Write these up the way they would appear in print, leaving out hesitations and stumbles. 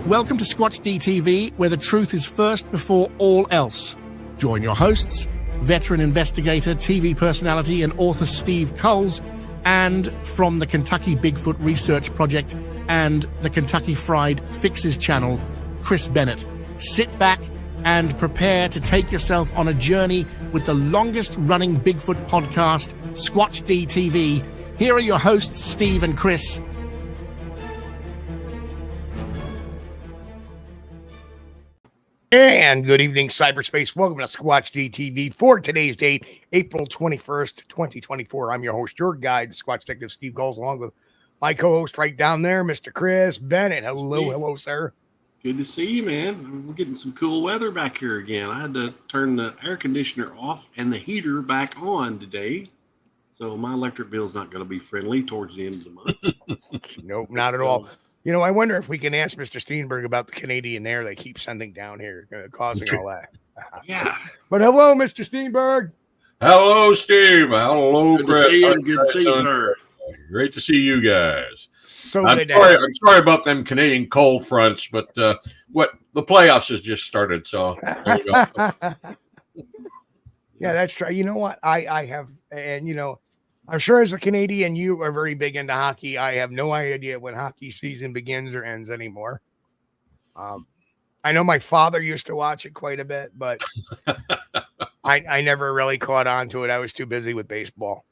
Welcome to Squatch-D TV, where the truth is first before all else. Join your hosts, veteran investigator, TV personality, and author Steve Kulls, and from the Kentucky Bigfoot Research Project and the Kentucky Fried Fixes channel, Chris Bennett. Sit back and prepare to take yourself on a journey with the longest-running Bigfoot podcast, Squatch-D TV. Here are your hosts, Steve and Chris. And good evening, cyberspace. Welcome to Squatch-D TV for today's date, April 21st, 2024. I'm your host, your guide, Squatch Detective Steve Kulls, along with my co-host right down there, Mr. Chris Bennett. Hello, Steve. Hello, sir. Good to see you, man. We're getting some cool weather back here again. I had to turn the air conditioner off and the heater back on today. So my electric bill is not going to be friendly towards the end of the month. Nope, not at all. You know, I wonder if we can ask Mr. Steenburg about the Canadian air they keep sending down here, causing all that. Yeah. But hello, Mr. Steenburg. Hello, Steve. Hello, Good Chris. to see you. Good to see you, sir. Great to see you guys. So I'm good. I'm sorry about them Canadian cold fronts, but what the playoffs has just started, so there you go. Yeah, that's true. You know what? I have, and you know, I'm sure as a Canadian, you are very big into hockey. I have no idea when hockey season begins or ends anymore. I know my father used to watch it quite a bit, but I never really caught on to it. I was too busy with baseball.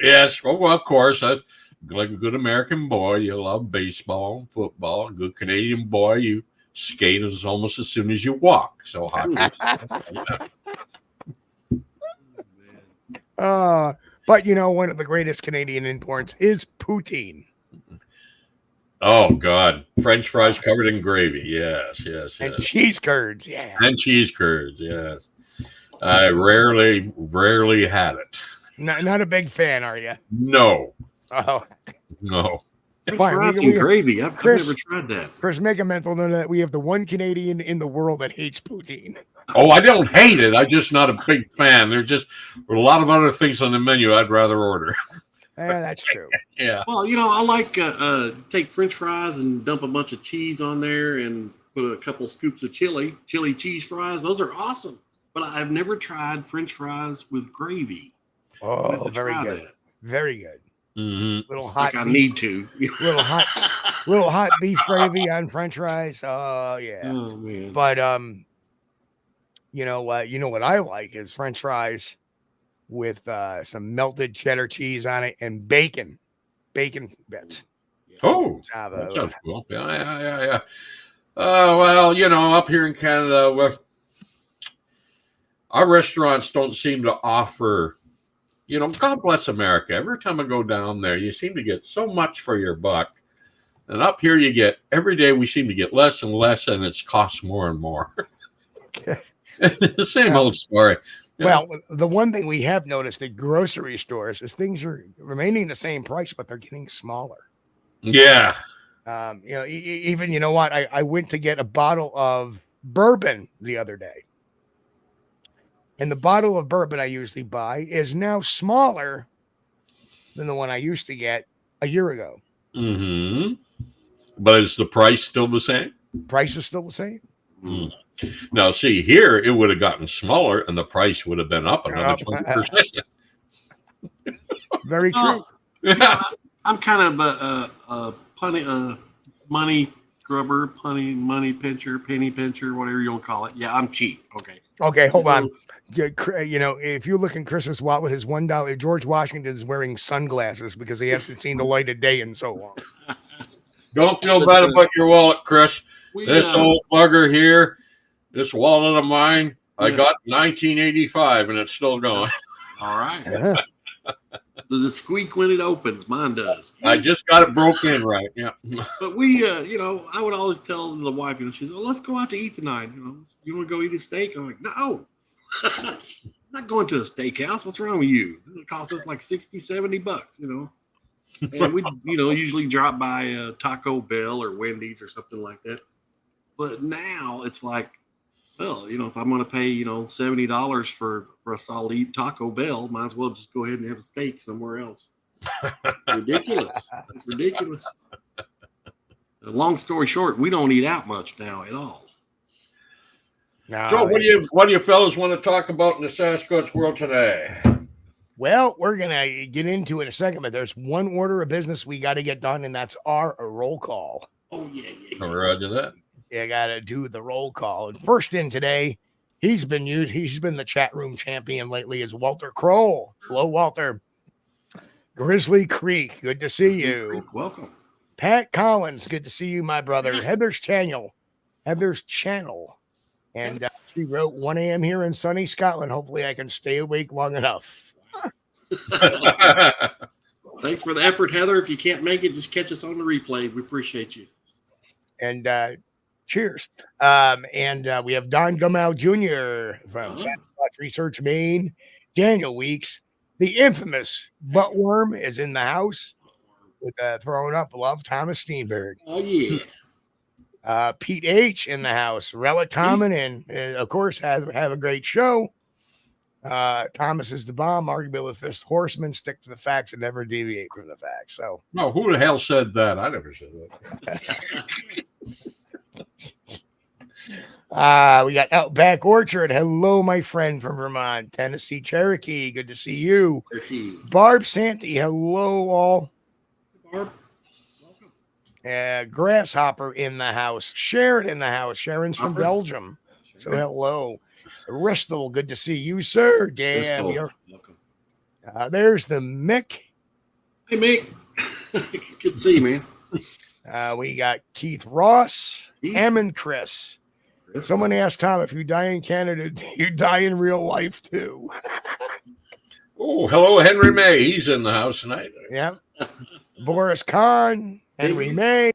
Yes, well, of course. Like a good American boy, you love baseball and football. A good Canadian boy, you skate almost as soon as you walk. So hockey. But you know, one of the greatest Canadian imports is poutine. Oh God, French fries covered in gravy. Yes. And cheese curds, yeah. And cheese curds, yes. I rarely had it. Not a big fan, are you? No. Oh, No. Fries and gravy. I've never tried that. Chris, make a mental note that we have the one Canadian in the world that hates poutine. Oh, I don't hate it. I'm just not a big fan. There's a lot of other things on the menu I'd rather order. Yeah, that's true. Yeah. Well, you know, I like take French fries and dump a bunch of cheese on there and put a couple scoops of chili cheese fries. Those are awesome. But I've never tried French fries with gravy. Oh, very good. That. Very good. Mm-hmm. Little hot. Like I need to. little hot beef gravy on French fries. Oh yeah. Oh man. But you know what I like is French fries with some melted cheddar cheese on it and bacon bits. Oh, that sounds cool. Yeah. Well, you know, up here in Canada, our restaurants don't seem to offer. You know, God bless America. Every time I go down there, you seem to get so much for your buck. And up here, every day we seem to get less and less, and it's costs more and more. The same old story. Well, the one thing we have noticed at grocery stores is things are remaining the same price, but they're getting smaller. Yeah. You know, even, you know what? I went to get a bottle of bourbon the other day. And the bottle of bourbon I usually buy is now smaller than the one I used to get a year ago. Mm-hmm. But is the price still the same? Price is still the same. Mm. Now, see, here it would have gotten smaller and the price would have been up another 20%. Very true. Yeah, I'm kind of a money grubber, money pincher, penny pincher, whatever you want to call it. Yeah, I'm cheap. Okay, hold on. You know, if you look in Chris's wallet, his $1, George Washington's wearing sunglasses because he hasn't seen the light of day in so long. Don't feel bad about your wallet, Chris. This old bugger here, this wallet of mine, I got 1985 and it's still going. All right. Does it squeak when it opens? Mine does. I just got it broke in right. Yeah. But we, you know, I would always tell the wife, you know, she's, let's go out to eat tonight. You know, you want to go eat a steak? I'm like, no, I'm not going to a steakhouse. What's wrong with you? It costs us like $60-$70, you know. And we, you know, usually drop by Taco Bell or Wendy's or something like that. But now it's like, well, you know, if I'm going to pay, you know, $70 for us all to eat Taco Bell, might as well just go ahead and have a steak somewhere else. Ridiculous. It's ridiculous. long story short, we don't eat out much now at all. No, so what do you fellas want to talk about in the Sasquatch world today? Well, we're going to get into it in a second, but there's one order of business we got to get done, and that's our roll call. Oh, yeah. Roger that. You got to do the roll call. And first in today, he's been the chat room champion lately, is Walter Kroll. Hello, Walter. Grizzly Creek, good to see you. Welcome. Pat Collins, good to see you, my brother. Heather's Channel. And she wrote 1 a.m. here in sunny Scotland. Hopefully I can stay awake long enough. Thanks for the effort, Heather. If you can't make it, just catch us on the replay. We appreciate you. And cheers. And we have Don Gumow Jr. from Sasquatch Research, Maine. Daniel Weeks, the infamous buttworm, is in the house with throwing up love, Thomas Steenburg. Oh, yeah. Pete H in the house, Relic Common, and of course have a great show. Thomas is the bomb, arguably the fifth horseman, stick to the facts and never deviate from the facts. So no, who the hell said that? I never said that. We got Outback Orchard. Hello, my friend from Vermont. Tennessee Cherokee, good to see you. Barb Santy, hello all. Barb. Grasshopper in the house. Sharon in the house. Sharon's from Belgium. So hello. Ristel, good to see you, sir. Damn. There's the Mick. Hey, Mick. Good to see you, man. We got Keith Ross. Hammond Chris. Someone asked Tom, if you die in Canada, do you die in real life too? Oh, hello, Henry May. He's in the house tonight. Yeah. Boris Kahn. Henry May.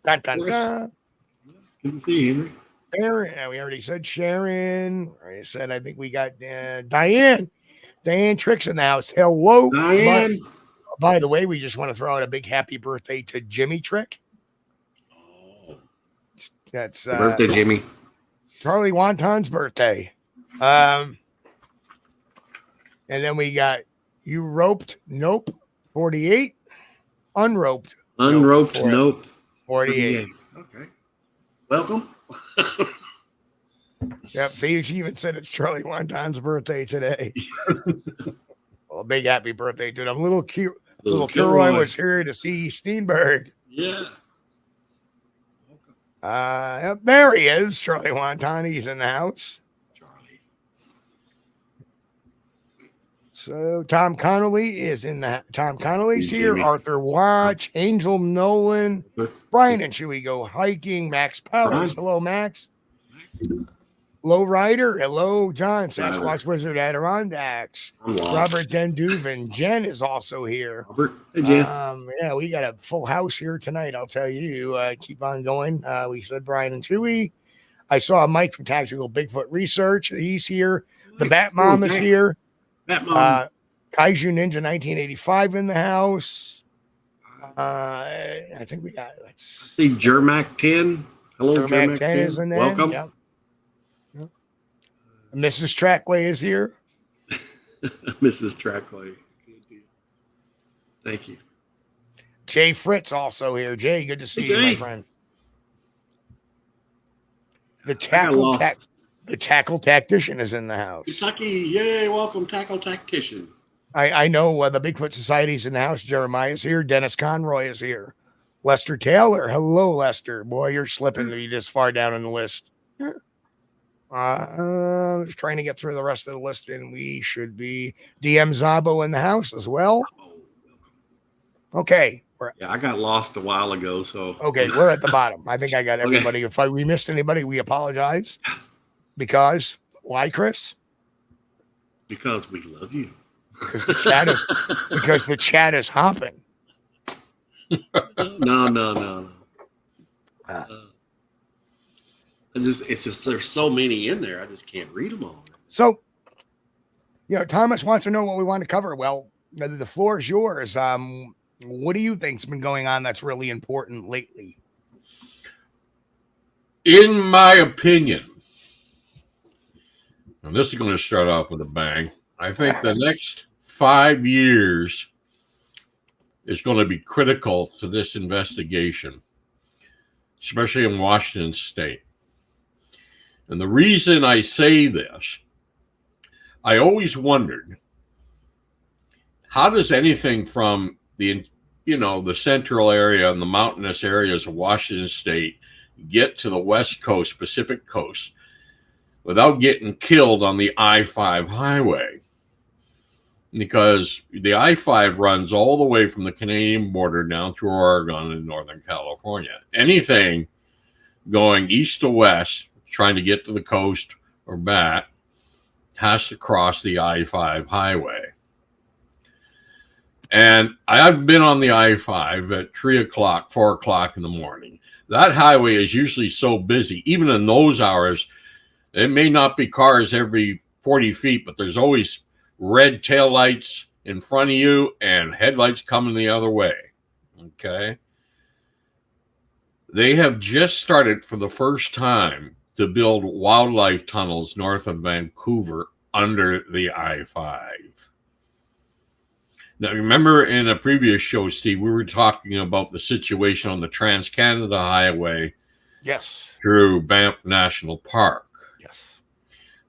Dun, dun, dun. Good to see you, Henry. Sharon, we already said Sharon. I said, I think we got Diane. Diane Tricks in the house. Hello, Diane. By the way, we just want to throw out a big happy birthday to Jimmy Trick. Oh, that's birthday, Jimmy. Charlie Wonton's birthday. And then we got you roped. Nope. 48. Unroped. Unroped. Nope. 48. Okay. Welcome. Yep. See, she even said it's Charlie Wonton's birthday today. Well, a big happy birthday to him. Little Kilroy was here to see Steenburg. Yeah. Yep, there he is. Charlie Wonton. He's in the house. Charlie. So Tom Connolly is in the Tom Connolly's here. Jimmy. Arthur Watch, Angel Nolan, Brian and Chewy go hiking. Max Powers. Hello, Max. Low Rider. Hello, John. Sasquatch Wizard Adirondacks. Robert Denduven. Jen is also here. Robert. Hey, Jen. Yeah, we got a full house here tonight. I'll tell you. Keep on going. We said Brian and Chewy. I saw Mike from Tactical Bigfoot Research. He's here. The Bat Mom is here. Bat Mom. Kaiju Ninja 1985 in the house. I think we got. Let's see Jermac 10. Hello, Jermac 10 is in there. Welcome. Yep. Mrs. Trackway is here. Mrs. Trackway. Thank you. Jay Fritz also here. Jay, good to see you, my friend. The tackle tactician is in the house. Kentucky, yay! Welcome, tackle tactician. I know the Bigfoot Society's in the house. Jeremiah is here. Dennis Conroy is here. Lester Taylor. Hello, Lester. Boy, you're slipping to be this far down in the list. Just trying to get through the rest of the list, and we should be DM Zabo in the house as well. Okay. Yeah, I got lost a while ago, so okay, we're at the bottom. I think I got everybody. Okay. If we missed anybody, we apologize. Because why, Chris? Because we love you. Because the chat is hopping. No. It's just there's so many in there. I just can't read them all. So, Thomas wants to know what we want to cover. Well, the floor is yours. What do you think's been going on that's really important lately? In my opinion, and this is going to start off with a bang, I think the next 5 years is going to be critical to this investigation. especially in Washington State. And the reason I say this, I always wondered, how does anything from the central area and the mountainous areas of Washington State get to the West Coast, Pacific Coast, without getting killed on the I-5 highway? Because the I-5 runs all the way from the Canadian border down through Oregon and Northern California. Anything going east to west, trying to get to the coast or back, has to cross the I-5 highway. And I've been on the I-5 at 3 o'clock, 4 o'clock in the morning. That highway is usually so busy, even in those hours, it may not be cars every 40 feet, but there's always red taillights in front of you and headlights coming the other way. Okay. They have just started for the first time to build wildlife tunnels north of Vancouver under the I-5. Now, remember in a previous show, Steve, we were talking about the situation on the Trans-Canada Highway. Yes. Through Banff National Park. Yes.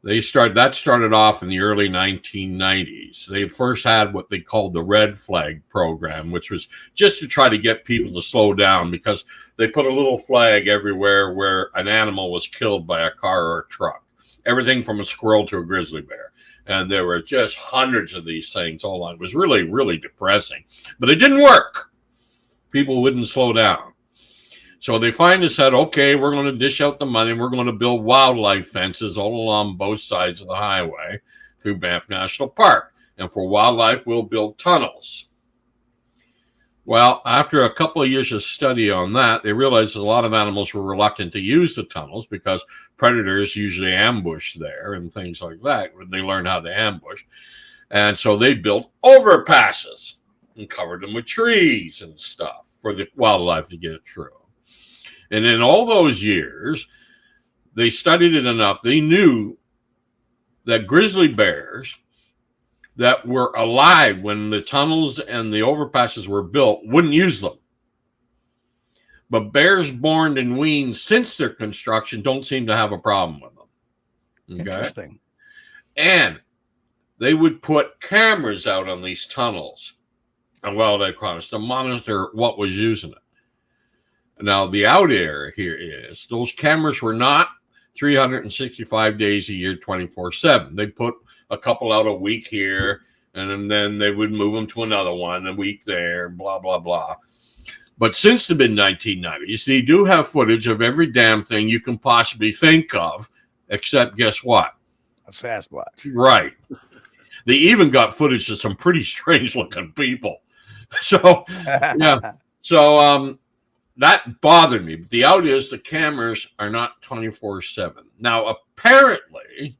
That started off in the early 1990s. They first had what they called the Red Flag program, which was just to try to get people to slow down, because they put a little flag everywhere where an animal was killed by a car or a truck. Everything from a squirrel to a grizzly bear. And there were just hundreds of these things all on. It was really, really depressing. But it didn't work. People wouldn't slow down. So they finally said, okay, we're going to dish out the money. We're going to build wildlife fences all along both sides of the highway through Banff National Park. And for wildlife, we'll build tunnels. Well, after a couple of years of study on that, they realized a lot of animals were reluctant to use the tunnels because predators usually ambush there and things like that. They learn how to ambush. And so they built overpasses and covered them with trees and stuff for the wildlife to get through. And in all those years, they studied it enough. They knew that grizzly bears that were alive when the tunnels and the overpasses were built wouldn't use them. But bears born and weaned since their construction don't seem to have a problem with them. Okay? Interesting. And they would put cameras out on these tunnels and wildlife crossings to monitor what was using it. Now, the out area here is those cameras were not 365 days a year, 24/7. They put a couple out a week here, and then they would move them to another one a week there, blah, blah, blah. But since the mid-1990s, they do have footage of every damn thing you can possibly think of, except guess what? A Sasquatch. Right. They even got footage of some pretty strange-looking people. So, yeah. So, that bothered me. But the out is the cameras are not 24/7. Now, apparently,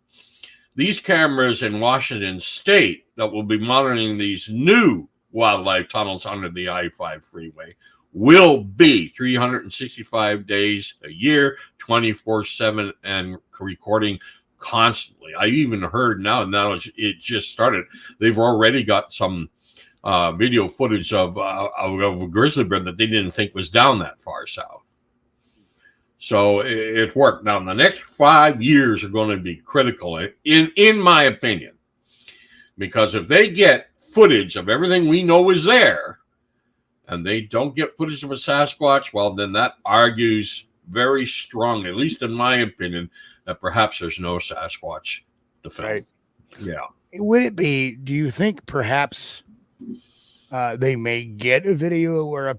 these cameras in Washington State that will be monitoring these new wildlife tunnels under the I-5 freeway will be 365 days a year, 24/7, and recording constantly. I even heard now it just started. They've already got some video footage of a grizzly bear that they didn't think was down that far south. So it worked. Now, the next 5 years are going to be critical, in my opinion, because if they get footage of everything we know is there, and they don't get footage of a Sasquatch, well, then that argues very strongly, at least in my opinion, that perhaps there's no Sasquatch to film. Right. Yeah. Would it be, do you think perhaps they may get a video or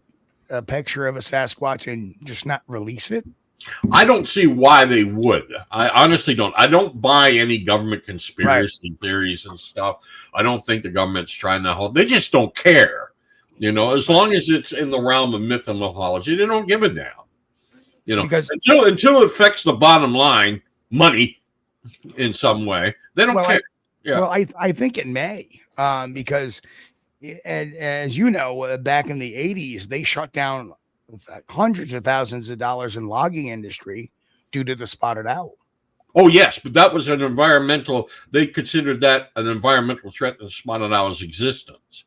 a picture of a Sasquatch and just not release it? I don't see why they would. I honestly don't. I don't buy any government conspiracy theories and stuff. I don't think the government's trying to hold. They just don't care. You know, as long as it's in the realm of myth and mythology, they don't give a damn. You know, because until it affects the bottom line, money, in some way, they don't care. Well, I think it may, because, and as you know, back in the 80s, they shut down hundreds of thousands of dollars in logging industry due to the spotted owl. Oh, yes, but that was an environmental, they considered that an environmental threat to the spotted owl's existence.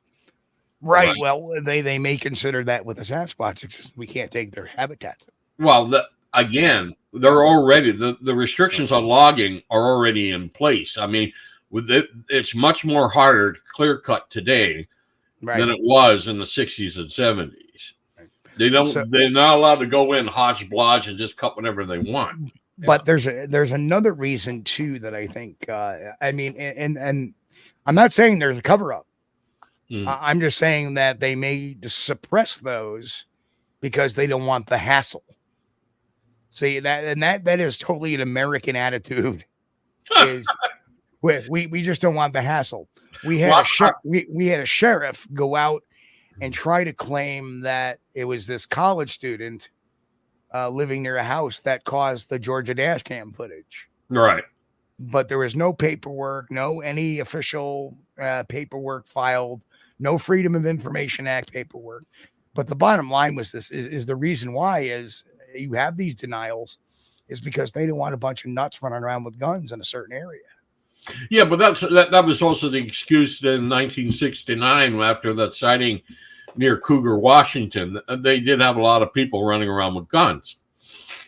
Right. Well, they may consider that with the Sasquatch existence. We can't take their habitats Well, again, they're already the restrictions on logging are already in place. I mean, with it's much more harder to clear cut today than it was in the 60s and 70s. They're not allowed to go in hodgepodge and just cut whatever they want. But there's another reason too that I think I mean, and I'm not saying there's a cover up. I'm just saying that they may suppress those because they don't want the hassle. See that is totally an American attitude. Is we just don't want the hassle. We had we had a sheriff go out and try to claim that it was this college student living near a house that caused the Georgia dash cam footage. Right. But there was no paperwork, any official paperwork filed, no Freedom of Information Act paperwork. But the bottom line was this is the reason why is you have these denials is because they didn't want a bunch of nuts running around with guns in a certain area. Yeah, but that was also the excuse in 1969 after that sighting near Cougar, Washington. They did have a lot of people running around with guns.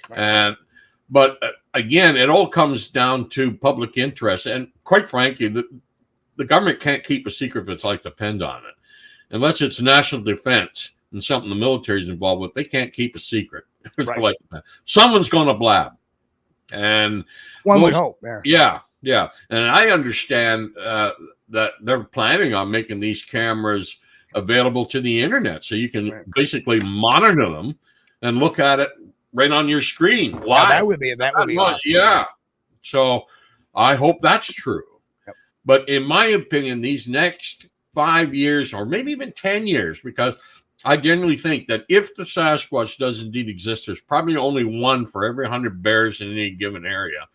But again, it all comes down to public interest. And quite frankly, the government can't keep a secret if its life depends on it. Unless it's national defense and something the military is involved with, they can't keep a secret. Right. Someone's going to blab. And one would hope. There. Yeah. Yeah. And I understand that they're planning on making these cameras available to the internet. So you can basically monitor them and look at it right on your screen. Live. Yeah, that would be awesome. Yeah. So I hope that's true. Yep. But in my opinion, these next 5 years or maybe even 10 years, because I generally think that if the Sasquatch does indeed exist, there's probably only one for every 100 bears in any given area.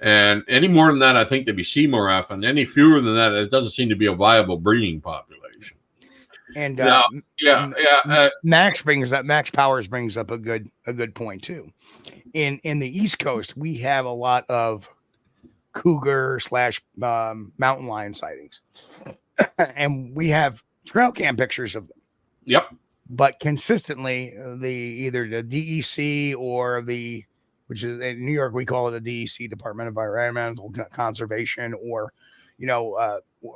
And any more than that, I think they'd be Seymour F. And any fewer than that, it doesn't seem to be a viable breeding population. And Max Powers brings up a good point too. In the East Coast, we have a lot of cougar / mountain lion sightings, and we have trail cam pictures of them. Yep. But consistently, either the DEC or which is in New York, we call it the DEC, Department of Environmental Conservation, or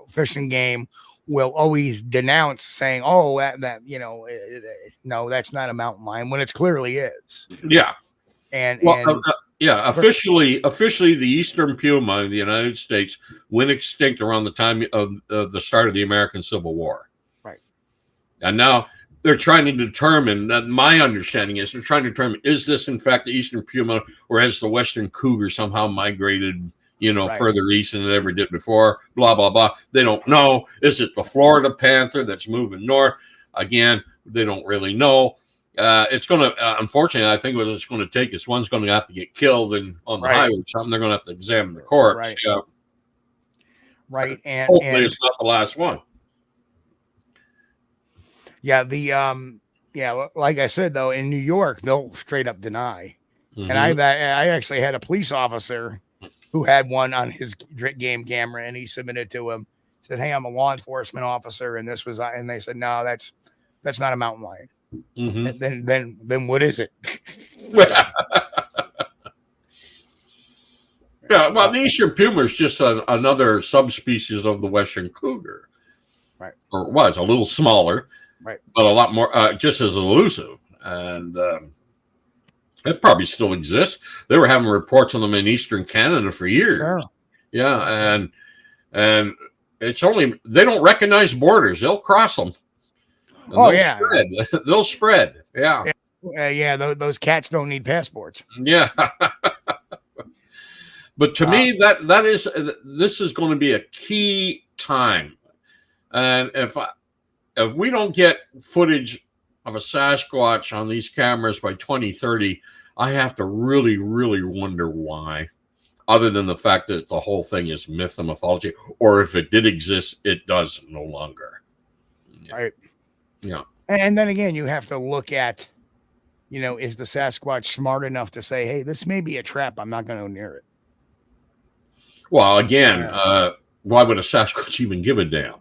Fish and Game, will always denounce saying, "Oh, no, that's not a mountain lion," when it clearly is. Yeah. Officially, the eastern puma in the United States went extinct around the time of the start of the American Civil War. Right. And now they're trying to determine that. My understanding is they're trying to determine, is this in fact the eastern puma, or has the western cougar somehow migrated, further east than it ever did before? Blah, blah, blah. They don't know. Is it the Florida panther that's moving north? Again, they don't really know. It's going to, unfortunately, I think what it's going to take is one's going to have to get killed on the highway or something. They're going to have to examine the corpse. Right. Yeah. Right. And hopefully it's not the last one. Yeah. Like I said, though, in New York, they'll straight up deny. Mm-hmm. And I actually had a police officer who had one on his game camera, and he submitted to him, said, "Hey, I'm a law enforcement officer," and this was, and they said, "No, that's not a mountain lion." Mm-hmm. Then what is it? Yeah, well, the eastern puma is just another subspecies of the western cougar, right? Or was a little smaller, right? But a lot more, just as elusive, and it probably still exists. They were having reports on them in eastern Canada for years. Sure. Yeah, and it's only they don't recognize borders; they'll cross them. They'll spread. Yeah. Those cats don't need passports. Yeah. But to me, this is going to be a key time, and if we don't get footage of a Sasquatch on these cameras by 2030, I have to really, really wonder why. Other than the fact that the whole thing is myth and mythology, or if it did exist, it does no longer. Right. Yeah. And then again, you have to look at, is the Sasquatch smart enough to say, "Hey, this may be a trap. I'm not going to go near it." Well, again, why would a Sasquatch even give a damn?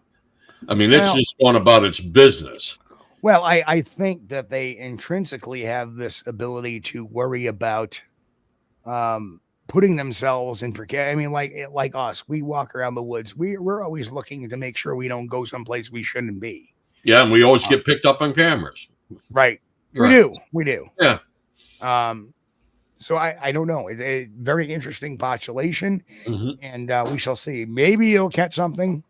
I mean, it's just going about its business. Well, I think that they intrinsically have this ability to worry about putting themselves in precarious. I mean, like us, we walk around the woods. We're always looking to make sure we don't go someplace we shouldn't be. Yeah, and we always get picked up on cameras. Right. Right. We do. Yeah. So I don't know. It's a very interesting postulation, Mm-hmm. and we shall see. Maybe it'll catch something.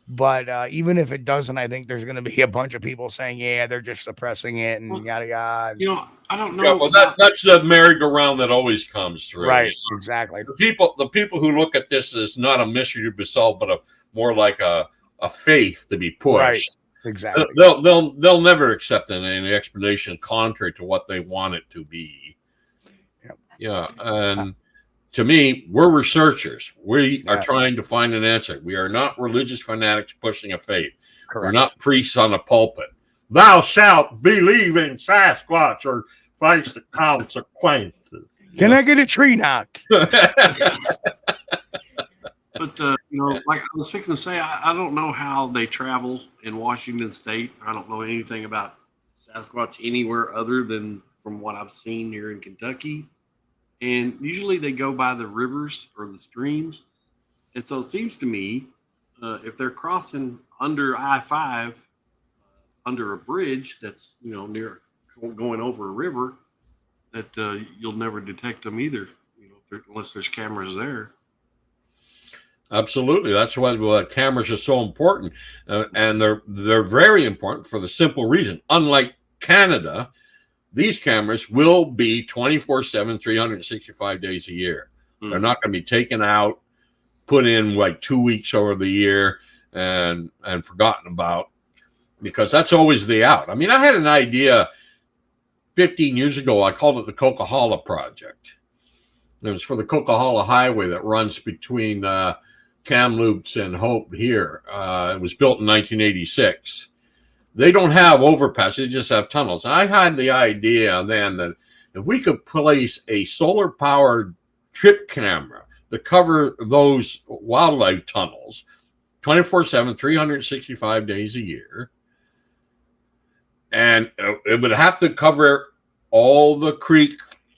But even if it doesn't, I think there's going to be a bunch of people saying, yeah, they're just suppressing it and yada yada. You know, I don't know. Yeah, well, that's the merry-go-round that always comes through. Right, exactly. The people who look at this as not a mystery to be solved, but more like a faith to be pushed. Right, exactly. They'll never accept any explanation contrary to what they want it to be. Yep. Yeah, and to me, we're researchers. We are trying to find an answer. We are not religious fanatics pushing a faith. Correct. We're not priests on a pulpit. Thou shalt believe in Sasquatch or face the consequences. Can I get a tree knock? But you know, like I was fixing to say, I don't know how they travel in Washington State. I don't know anything about Sasquatch anywhere other than from what I've seen here in Kentucky. And usually they go by the rivers or the streams. And so it seems to me, if they're crossing under I-5, under a bridge that's, you know, near going over a river, that you'll never detect them either, you know, unless there's cameras there. Absolutely. That's why cameras are so important. And they're very important for the simple reason. Unlike Canada, these cameras will be 24/7, 365 days a year. They're not going to be taken out, put in like 2 weeks over the year and forgotten about, because that's always the out. I mean, I had an idea 15 years ago. I called it the Coquihalla Project. It was for the Coquihalla Highway that runs between Kamloops and Hope here. It was built in 1986. They don't have overpasses, they just have tunnels. And I had the idea then that if we could place a solar-powered trip camera to cover those wildlife tunnels 24/7, 365 days a year, and it would have to cover all the creek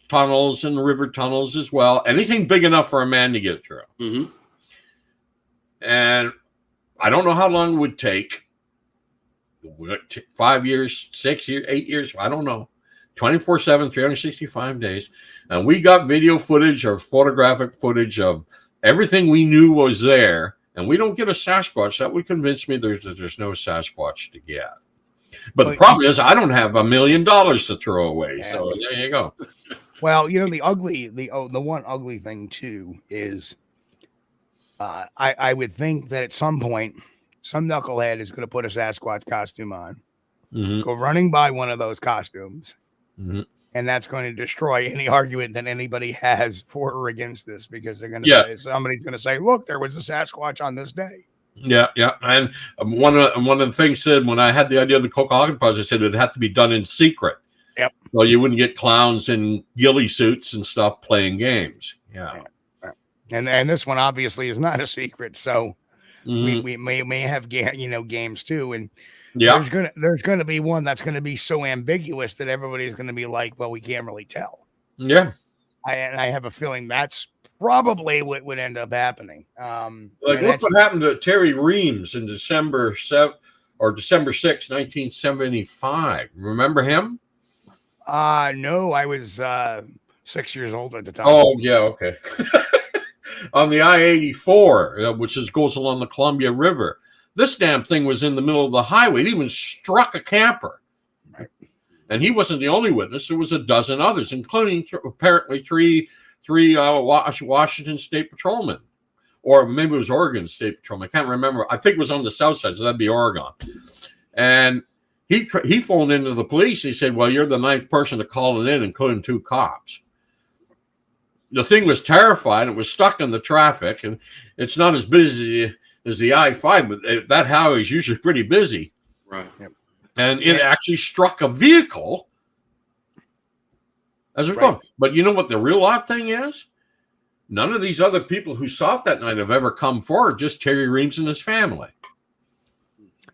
tunnels and river tunnels as well, anything big enough for a man to get through. Mm-hmm. And I don't know how long it would take. 5 years, 6 years, 8 years, I don't know. 24/7, 365 days. And we got video footage or photographic footage of everything we knew was there. And we don't get a Sasquatch. That would convince me there's no Sasquatch to get. But the problem is I don't have $1 million to throw away. So there you go. Well, you know, the one ugly thing too is I would think that at some point some knucklehead is going to put a Sasquatch costume on, go running by one of those costumes, and that's going to destroy any argument that anybody has for or against this, because they're going to say, somebody's going to say, look, there was a Sasquatch on this day. Yeah. And one of the things said when I had the idea of the Coquihalla Project, I said it'd have to be done in secret. Yep. So you wouldn't get clowns in ghillie suits and stuff playing games. Yeah. And this one obviously is not a secret, so we may have games too, and there's gonna be one that's gonna be so ambiguous that everybody's gonna be like, well, we can't really tell. Yeah, I have a feeling that's probably what would end up happening. Look what happened to Terry Reams in December 6, 1975. Remember him? No, I was 6 years old at the time. Oh yeah, okay. On the I-84, which goes along the Columbia River. This damn thing was in the middle of the highway. It even struck a camper. Right. And he wasn't the only witness. There was a dozen others, including apparently three Washington State patrolmen. Or maybe it was Oregon State Patrolman. I can't remember. I think it was on the south side, so that'd be Oregon. And he phoned into the police. He said, well, you're the ninth person to call it in, including 2 cops. The thing was terrified. It was stuck in the traffic, and it's not as busy as the I-5, but that highway is usually pretty busy. Right. Yep. And it actually struck a vehicle as it was going. But you know what the real odd thing is? None of these other people who saw it that night have ever come forward, just Terry Reams and his family.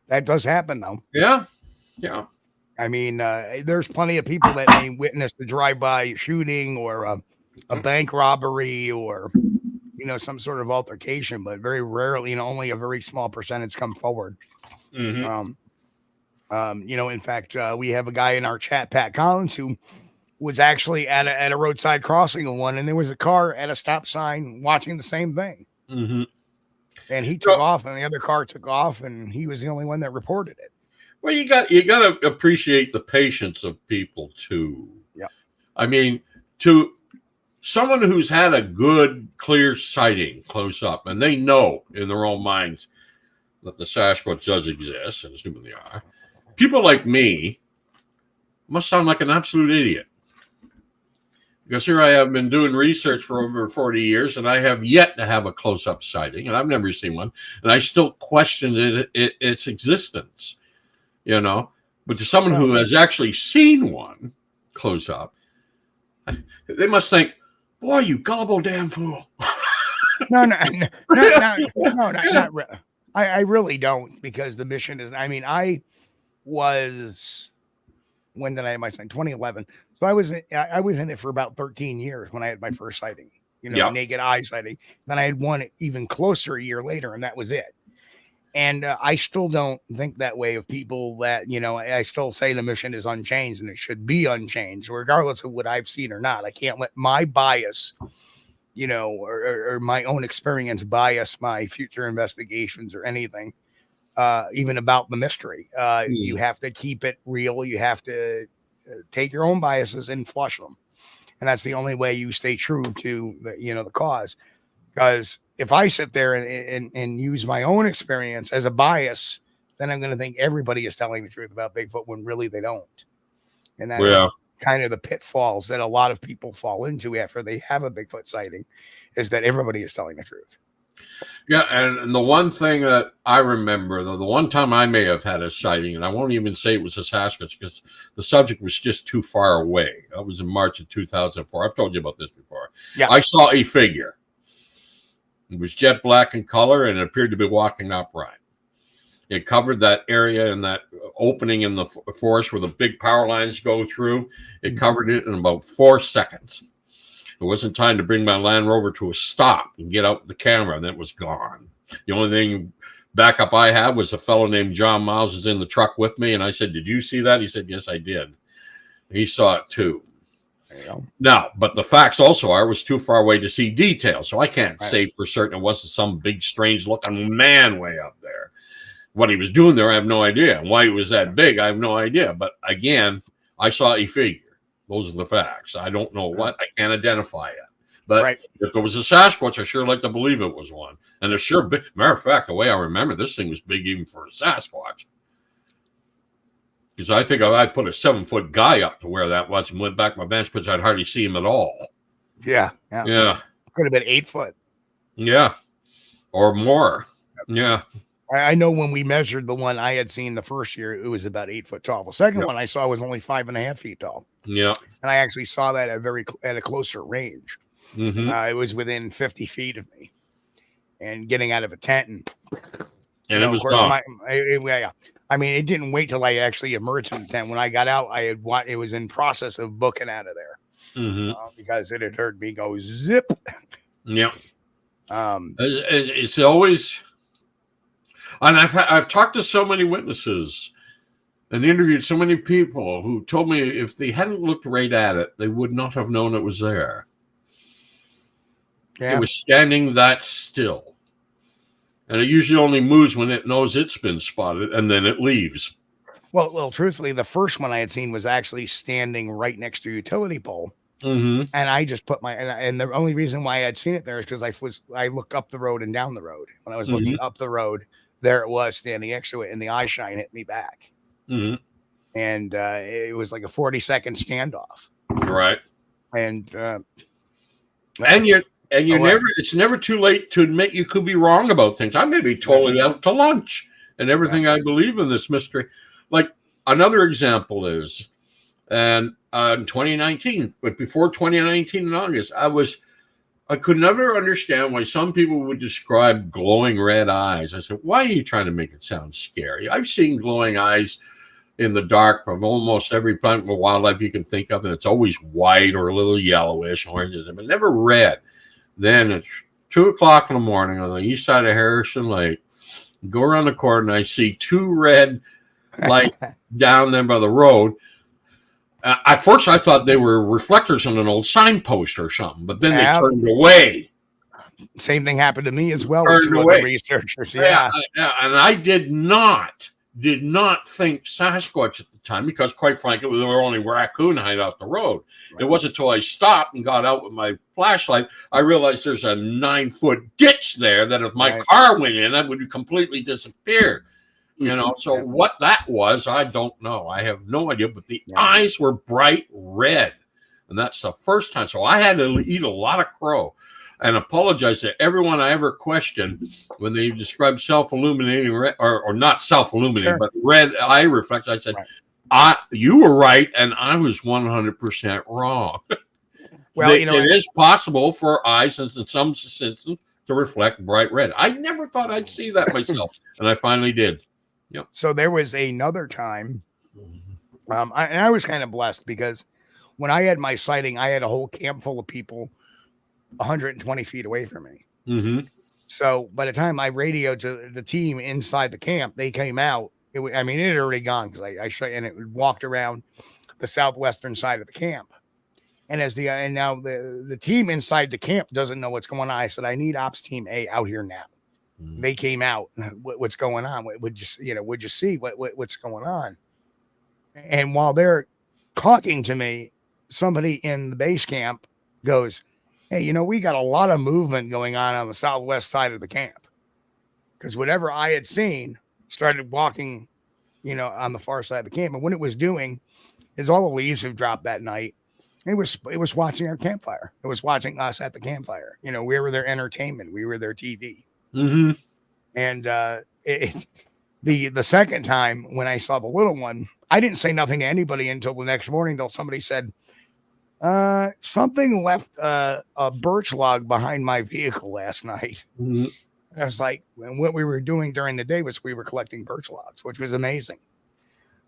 That does happen, though. Yeah. Yeah. I mean, there's plenty of people that may witness the drive-by shooting or a bank robbery or, some sort of altercation, but very rarely, only a very small percentage come forward. In fact, we have a guy in our chat, Pat Collins, who was actually at a roadside crossing of one, and there was a car at a stop sign watching the same thing. And he took off, and the other car took off, and he was the only one that reported it. Well, you got to appreciate the patience of people too. Yeah, I mean, to someone who's had a good, clear sighting close up, and they know in their own minds that the Sasquatch does exist, and assuming they are, people like me must sound like an absolute idiot. Because here I have been doing research for over 40 years, and I have yet to have a close-up sighting, and I've never seen one, and I still question its existence. But to someone who has actually seen one close up, they must think, boy, you gullible damn fool. No, not really. I really don't, because the mission is, I was, when did I have my sighting? 2011. So I was in it for about 13 years when I had my first sighting, naked eye sighting. Then I had one even closer a year later, and that was it. And I still don't think that way of people that, I still say the mission is unchanged and it should be unchanged, regardless of what I've seen or not. I can't let my bias, or my own experience bias my future investigations or anything, even about the mystery. You have to keep it real. You have to take your own biases and flush them. And that's the only way you stay true to the cause. Because if I sit there and use my own experience as a bias, then I'm going to think everybody is telling the truth about Bigfoot when really they don't. And that is kind of the pitfalls that a lot of people fall into after they have a Bigfoot sighting, is that everybody is telling the truth. Yeah, and the one thing that I remember, though, the one time I may have had a sighting, and I won't even say it was a Sasquatch because the subject was just too far away. That was in March of 2004. I've told you about this before. Yeah. I saw a figure. It was jet black in color, and it appeared to be walking upright. It covered that area and that opening in the forest where the big power lines go through. It covered it in about 4 seconds. It wasn't time to bring my Land Rover to a stop and get out the camera, and then it was gone. The only thing backup I had was a fellow named John Miles was in the truck with me, and I said, "Did you see that?" He said, "Yes, I did." He saw it too. Now, but the facts also are, I was too far away to see details, so I can't say for certain it wasn't some big, strange-looking man way up there. What he was doing there, I have no idea. And why he was that big, I have no idea. But again, I saw a figure. Those are the facts. I don't know what. I can't identify it. But if there was a Sasquatch, I sure like to believe it was one. And it's sure big. Matter of fact, the way I remember, this thing was big even for a Sasquatch. Because I think if I put a 7-foot guy up to where that was and went back my bench, because I'd hardly see him at all. Yeah. Could have been 8 foot. Yeah. Or more. Yeah. I know when we measured the one I had seen the first year, it was about 8 foot tall. The second one I saw was only 5.5 feet tall. Yeah. And I actually saw that at a closer range. It was within 50 feet of me. And getting out of a tent. And it was gone. I mean, it didn't wait till I actually emerged from the tent. When I got out, it was in process of booking out of there because it had heard me go zip. Yeah. It's always, and I've talked to so many witnesses and interviewed so many people who told me if they hadn't looked right at it, they would not have known it was there. Yeah. It was standing that still. And it usually only moves when it knows it's been spotted, and then it leaves. Well, truthfully, the first one I had seen was actually standing right next to a utility pole. And I just put and the only reason why I had seen it there is because I looked up the road and down the road. When I was looking up the road, there it was standing next to it, and the eye shine hit me back. And it was like a 40-second standoff. Right. And it's never too late to admit you could be wrong about things. I may be totally out to lunch and everything I believe in this mystery. Like another example is, and in 2019, but before 2019 in August, I could never understand why some people would describe glowing red eyes. I said, why are you trying to make it sound scary? I've seen glowing eyes in the dark from almost every plant of wildlife you can think of, and it's always white or a little yellowish, oranges, but never red. Then it's 2 o'clock in the morning on the east side of Harrison Lake. Go around the corner, and I see 2 red lights down there by the road. At first, I thought they were reflectors on an old signpost or something, but then they turned away. Same thing happened to me as well with 2 other researchers. Yeah, and I did not think Sasquatch at the time, because quite frankly, there were only raccoon hide off the road. Right. It wasn't until I stopped and got out with my flashlight, I realized there's a 9-foot ditch there that if my car went in, that would completely disappear. You know, so what that was, I don't know. I have no idea, but the eyes were bright red. And that's the first time. So I had to eat a lot of crow and apologize to everyone I ever questioned when they described self-illuminating, or not self-illuminating, but red eye reflex. I said, you were right, and I was 100% wrong. Well, it is possible for eyes, in some instances, to reflect bright red. I never thought I'd see that myself, and I finally did. Yep. So there was another time, I was kind of blessed because when I had my sighting, I had a whole camp full of people 120 feet away from me. Mm-hmm. So by the time I radioed to the team inside the camp, they came out. It had already gone because I showed, and it walked around the southwestern side of the camp. And now the team inside the camp doesn't know what's going on. I said, I need ops team A out here now. They came out. What's going on? Would you see what's going on? And while they're talking to me, somebody in the base camp goes, hey, we got a lot of movement going on the southwest side of the camp. Because whatever I had seen started walking, on the far side of the camp. And what it was doing is all the leaves have dropped that night. It was watching our campfire. It was watching us at the campfire. We were their entertainment. We were their TV. Mm-hmm. And the second time when I saw the little one, I didn't say nothing to anybody until the next morning, until somebody said, something left a birch log behind my vehicle last night. Mm-hmm. I was like, and what we were doing during the day was we were collecting birch logs, which was amazing.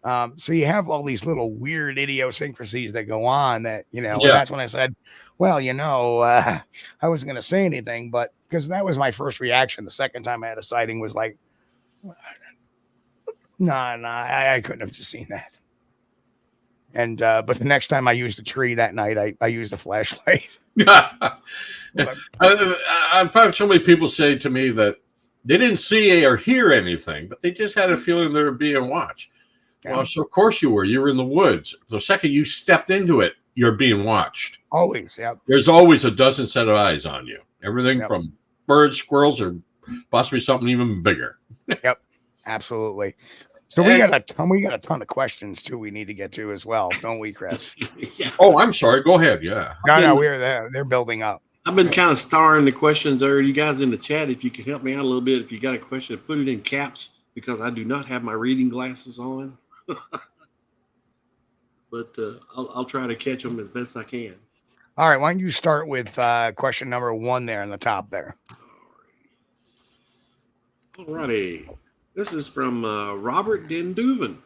So you have all these little weird idiosyncrasies that go on that, that's when I said, well, I wasn't going to say anything, but because that was my first reaction. The second time I had a sighting was like, I couldn't have just seen that. And, but the next time I used a tree that night, I used a flashlight. I've had so many people say to me that they didn't see or hear anything, but they just had a feeling they were being watched. Yeah. Well, so of course you were. You were in the woods. The second you stepped into it, you're being watched. Always, yeah. There's always a dozen set of eyes on you. Everything from birds, squirrels, or possibly something even bigger. Yep, absolutely. So we got a ton of questions too. We need to get to as well, don't we, Chris? Yeah. Oh, I'm sorry. Go ahead. Yeah. No, we're there. They're building up. I've been kind of starring the questions there. You guys in the chat, if you could help me out a little bit, if you got a question, put it in caps because I do not have my reading glasses on. But I'll try to catch them as best I can. All right. Why don't you start with question number 1 there on the top there? All righty. This is from Robert Denduven.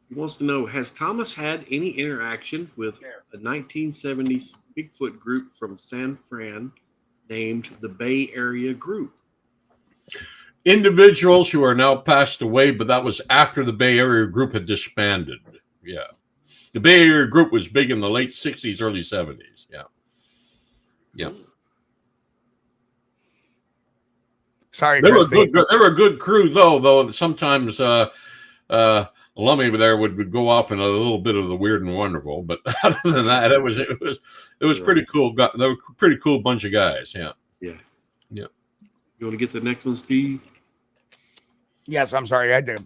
He wants to know, has Thomas had any interaction with a 1970s Bigfoot group from San Fran named the Bay Area Group? Individuals who are now passed away, but that was after the Bay Area Group had disbanded. Yeah. The Bay Area Group was big in the late 60s, early 70s. Yeah. Yeah. Sorry, they were a good crew, though sometimes Lummy there would go off in a little bit of the weird and wonderful, but other than that, it was pretty cool. They were a pretty cool bunch of guys. Yeah. Yeah. Yeah. You want to get to the next one, Steve? Yes, I'm sorry. I had to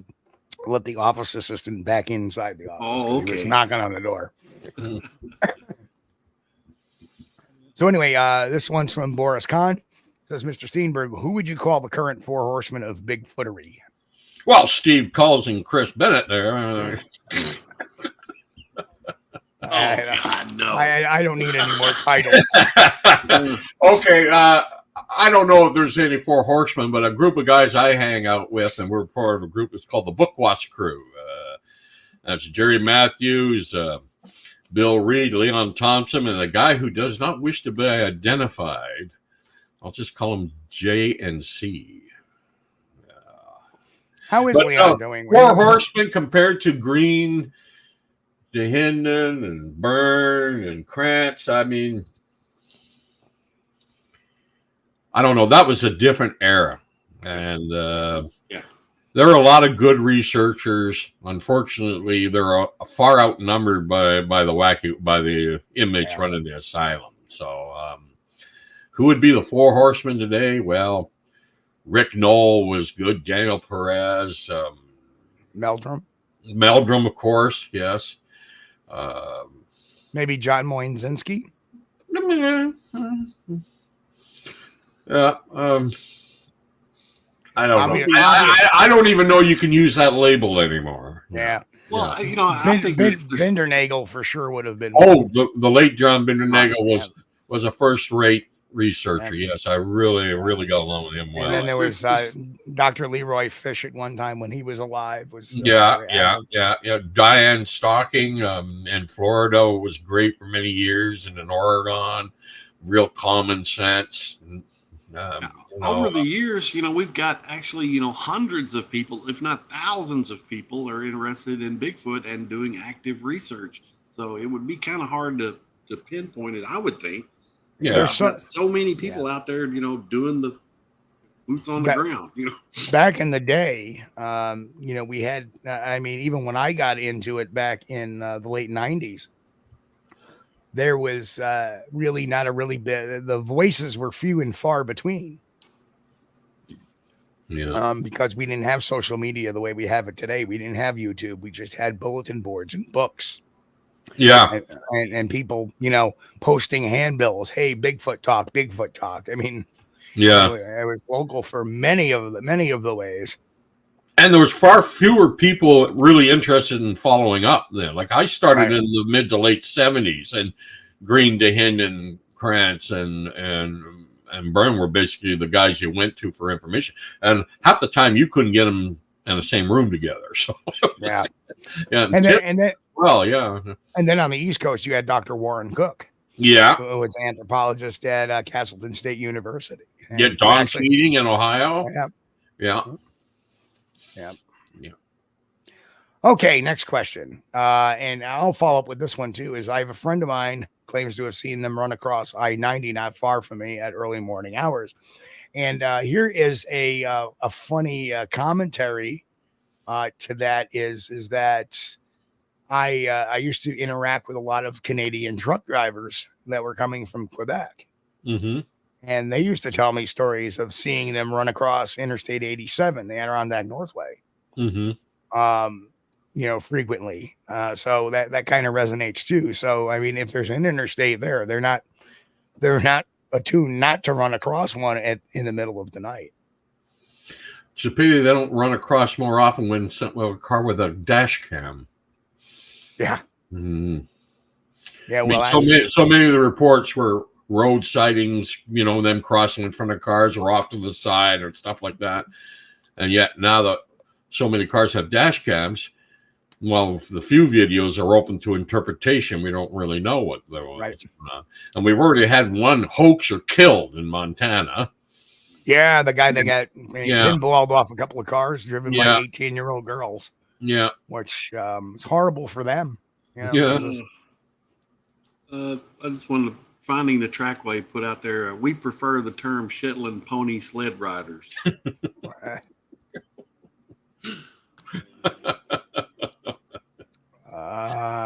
let the office assistant back inside the office. Oh, okay. He was knocking on the door. So anyway, this one's from Boris Kahn. Says, Mr. Steenburg, who would you call the current 4 horsemen of Bigfootery? Well, Steve Kulls and Chris Bennett there. God, no. I don't need any more titles. Okay, I don't know if there's any 4 horsemen, but a group of guys I hang out with, and we're part of a group that's called the Bookwas Crew. That's Jerry Matthews, Bill Reed, Leon Thompson, and a guy who does not wish to be identified. I'll just call him J and C. How is Leon doing? Four Horsemen compared to Green, DeHinden, and Byrne, and Krantz. I mean, I don't know. That was a different era. And there are a lot of good researchers. Unfortunately, they're far outnumbered by the inmates running the asylum. So who would be the Four Horsemen today? Well, Rick Knoll was good. Daniel Perez. Meldrum, of course, yes. Maybe John Moynizinski. I don't know. I don't even know you can use that label anymore. Yeah. Well, I think Bindernagel for sure would have been. Oh, the late John Bindernagel was a first-rate researcher. Yes, I really got along with him well. And then there was Dr. Leroy Fish at one time when he was alive. Diane Stocking in Florida was great for many years, and in Oregon, real common sense. Over the years, we've got actually, hundreds of people, if not thousands of people, are interested in Bigfoot and doing active research. So it would be kind of hard to pinpoint it, I would think. Yeah, there's so many people out there, doing the boots on the ground. Back in the day, we had. Even when I got into it back in the late '90s. There was really not a really big, the voices were few and far between. Yeah. Because we didn't have social media the way we have it today. We didn't have YouTube. We just had bulletin boards and books. Yeah. And people, posting handbills. Hey, Bigfoot talk. I mean, yeah, it was local for many of the ways. And there was far fewer people really interested in following up then. Like I started in the mid to late 70s, and Green, DeHinden, Krantz, and Byrne were basically the guys you went to for information. And half the time you couldn't get them in the same room together. So yeah. And then on the East Coast you had Dr. Warren Cook. Yeah, who was an anthropologist at Castleton State University. And Don Keating in Ohio. Yeah. Okay, next question. And I'll follow up with this one too. Is I have a friend of mine claims to have seen them run across I-90 not far from me at early morning hours. And here is a funny commentary to that is that I used to interact with a lot of Canadian truck drivers that were coming from Quebec. Mm-hmm. And they used to tell me stories of seeing them run across Interstate 87, the Adirondack Northway, frequently. So that kind of resonates too. So, I mean, if there's an interstate there, they're not attuned not to run across one in the middle of the night. It's a pity they don't run across more often when a car with a dash cam. Yeah. Mm-hmm. Yeah. Well, so many of the reports were road sightings, them crossing in front of cars or off to the side or stuff like that. And yet now that so many cars have dash cams, well, the few videos are open to interpretation. We don't really know what there was. Right. And we've already had one hoaxer killed in Montana. Yeah, the guy that got pinballed off a couple of cars driven by 18-year-old girls. Yeah. Which is horrible for them. Yeah. I just wanted to finding the trackway put out there. We prefer the term Shetland pony sled riders.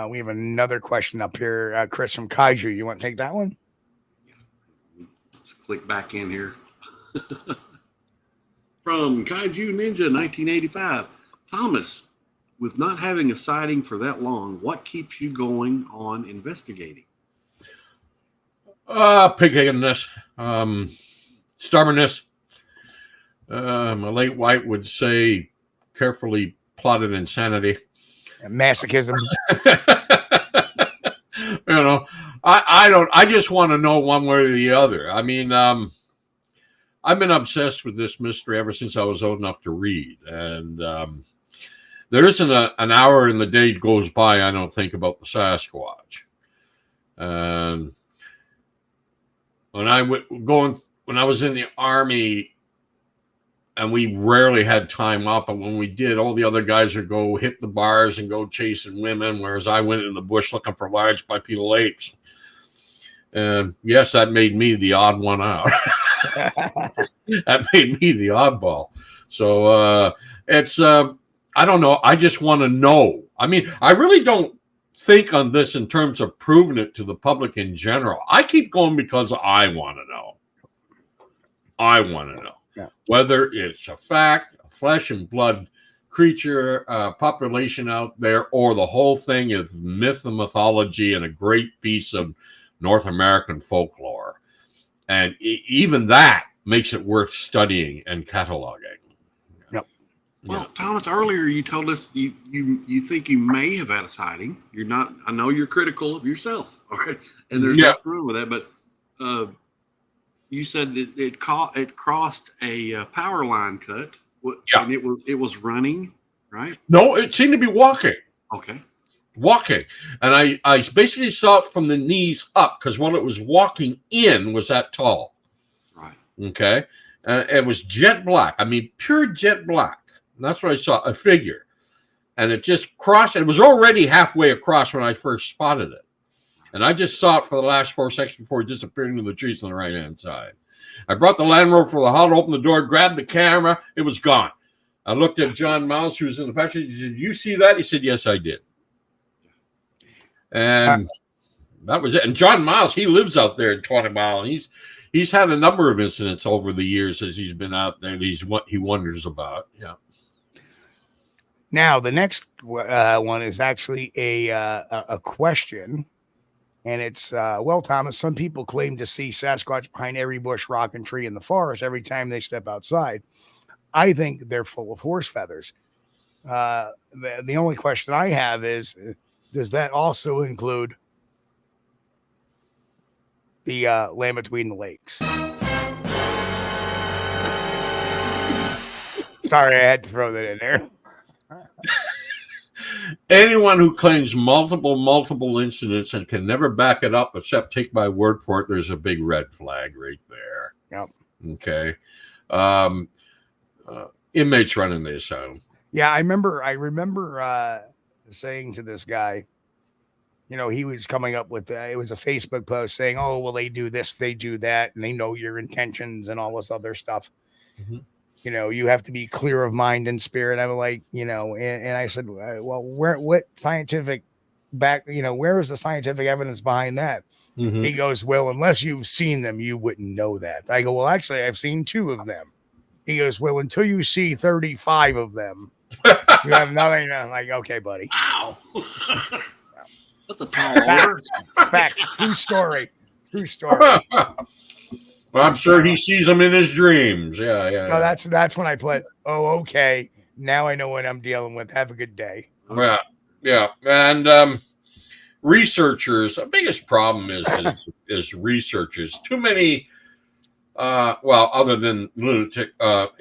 We have another question up here, Chris from Kaiju. You want to take that one? Let's click back in here. From Kaiju Ninja 1985. Thomas, with not having a sighting for that long, what keeps you going on investigating? Pig-headedness, stubbornness. My late white would say carefully plotted insanity. Masochism. I just want to know one way or the other. I mean, I've been obsessed with this mystery ever since I was old enough to read. And there isn't an hour in the day goes by I don't think about the Sasquatch. When I was in the Army, and we rarely had time off, but when we did, all the other guys would go hit the bars and go chasing women, whereas I went in the bush looking for large bipedal apes. And yes, that made me the odd one out. That made me the oddball. So it's I don't know. I just want to know. I mean, I really don't think on this in terms of proving it to the public in general. I keep going because I want to know. I want to know. Yeah. Whether it's a fact, a flesh and blood creature population out there, or the whole thing is myth and mythology and a great piece of North American folklore. And even that makes it worth studying and cataloging. Yep. Well, Thomas, earlier you told us you think you may have had a sighting. You're not. I know you're critical of yourself, all right? And there's nothing wrong with that, but you said it crossed a power line cut. And it was running, right? No, it seemed to be walking. Okay. Walking. And I basically saw it from the knees up, because what it was walking in was that tall. Right. Okay. And it was jet black. I mean, pure jet black. And that's what I saw, a figure. And it just crossed. It was already halfway across when I first spotted it. And I just saw it for the last 4 seconds before it disappeared into the trees on the right-hand side. I brought the Land Rover for the hunt, opened the door, grabbed the camera. It was gone. I looked at John Miles, who was in the pasture. He said, "Did you see that?" He said, "Yes, I did." And that was it. And John Miles, he lives out there in 20 Mile. And he's had a number of incidents over the years as he's been out there. And he wonders about. Yeah. Now, the next one is actually a question. And it's, well, Thomas, some people claim to see Sasquatch behind every bush, rock, and tree in the forest every time they step outside. I think they're full of horse feathers. The only question I have is, does that also include the land between the lakes? Sorry, I had to throw that in there. Anyone who claims multiple incidents and can never back it up except take my word for it, there's a big red flag right there. Yep. Okay. Inmates running the asylum. Yeah, I remember saying to this guy, you know, he was coming up with it was a Facebook post saying, "Oh, well, they do this, they do that, and they know your intentions and all this other stuff." Mm-hmm. You know, you have to be clear of mind and spirit. I'm like, you know, and I said, well, what scientific where is the scientific evidence behind that? Mm-hmm. He goes, well, unless you've seen them, you wouldn't know that. I go, well, actually, I've seen 2 of them. He goes, well, until you see 35 of them, you have nothing. I'm like, okay, buddy. Wow. That's a tall order. Fact. True story. Well, I'm sure he sees them in his dreams. Yeah. So that's when I put, oh, okay. Now I know what I'm dealing with. Have a good day. Yeah. And researchers, the biggest problem is researchers. Too many, other than lunatic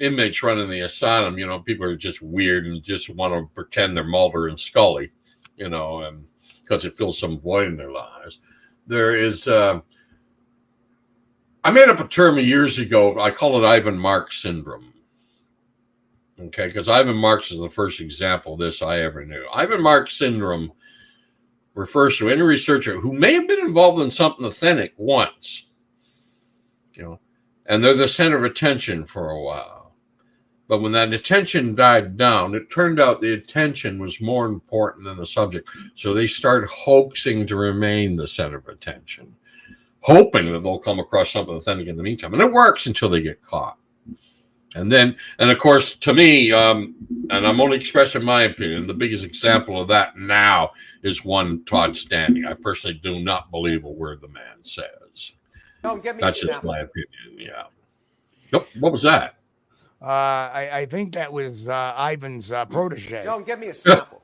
inmates running the asylum, you know, people are just weird and just want to pretend they're Mulder and Scully, you know, and because it fills some void in their lives. There is... I made up a term years ago. I call it Ivan Marks syndrome. Okay, because Ivan Marks is the first example of this I ever knew. Ivan Marks syndrome refers to any researcher who may have been involved in something authentic once, you know, and they're the center of attention for a while. But when that attention died down, it turned out the attention was more important than the subject. So they start hoaxing to remain the center of attention, hoping that they'll come across something authentic in the meantime. And it works until they get caught. And of course, to me, and I'm only expressing my opinion, the biggest example of that now is one Todd Standing. I personally do not believe a word the man says. That's just my opinion, yeah. Nope. What was that? I think that was Ivan's protege. Don't get me a sample.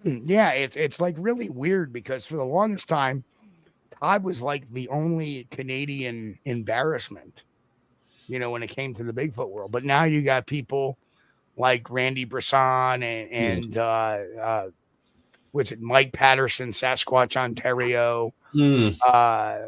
It's like really weird because for the longest time, Todd was like the only Canadian embarrassment when it came to the Bigfoot world. But now you got people like Randy Brisson and what's it, Mike Patterson, Sasquatch Ontario, Isdall,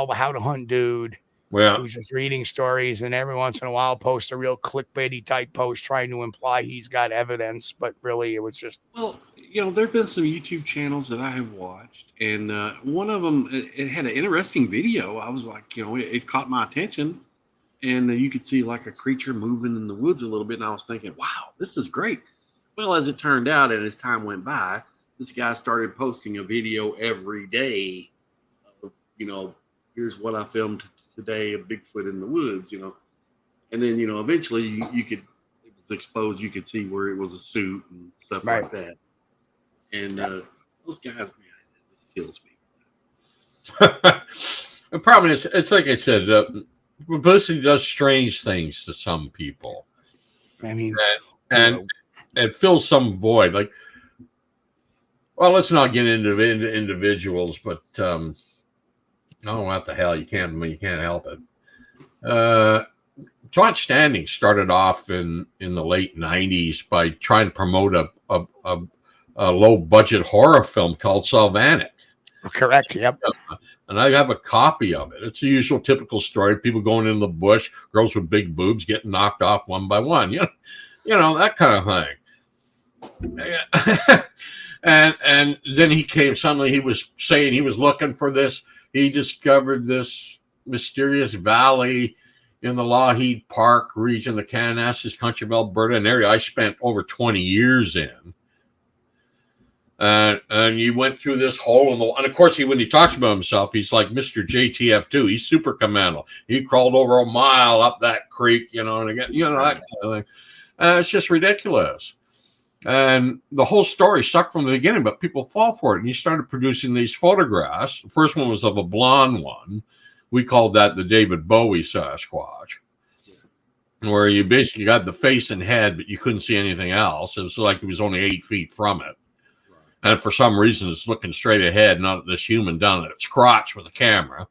the How to Hunt dude, who's just reading stories, and every once in a while posts a real clickbaity type post trying to imply he's got evidence, but really it was just. Well, there have been some YouTube channels that I have watched, and one of them, it had an interesting video. I was like, it caught my attention, and you could see like a creature moving in the woods a little bit, and I was thinking, wow, this is great. Well, as it turned out, and as time went by, this guy started posting a video every day of, here's what I filmed today of Bigfoot in the woods, and then, eventually it was exposed. You could see where it was a suit and stuff like that. And those guys, man, this kills me. The problem is, it's like I said, publicity does strange things to some people. I mean, and it fills some void. Like, well, let's not get into individuals, but oh, what the hell? You can't help it. Todd Standing started off in the late '90s by trying to promote a low budget horror film called Sylvanic. Correct. Yep. And I have a copy of it. It's the usual typical story: people going in the bush, girls with big boobs getting knocked off one by one. That kind of thing. and then he came. Suddenly, he was saying he was looking for this. He discovered this mysterious valley in the Lougheed Park region, the Kananaskis country of Alberta, an area I spent over 20 years in. And you went through this hole in the, and of course, when he talks about himself, he's like Mr. JTF2. He's super commando. He crawled over a mile up that creek, and again, that kind of thing. It's just ridiculous. And the whole story stuck from the beginning, but people fall for it. And he started producing these photographs. The first one was of a blonde one. We called that the David Bowie Sasquatch, where you basically got the face and head, but you couldn't see anything else. It was like he was only 8 feet from it. And for some reason, it's looking straight ahead, not at this human down at its crotch with a camera.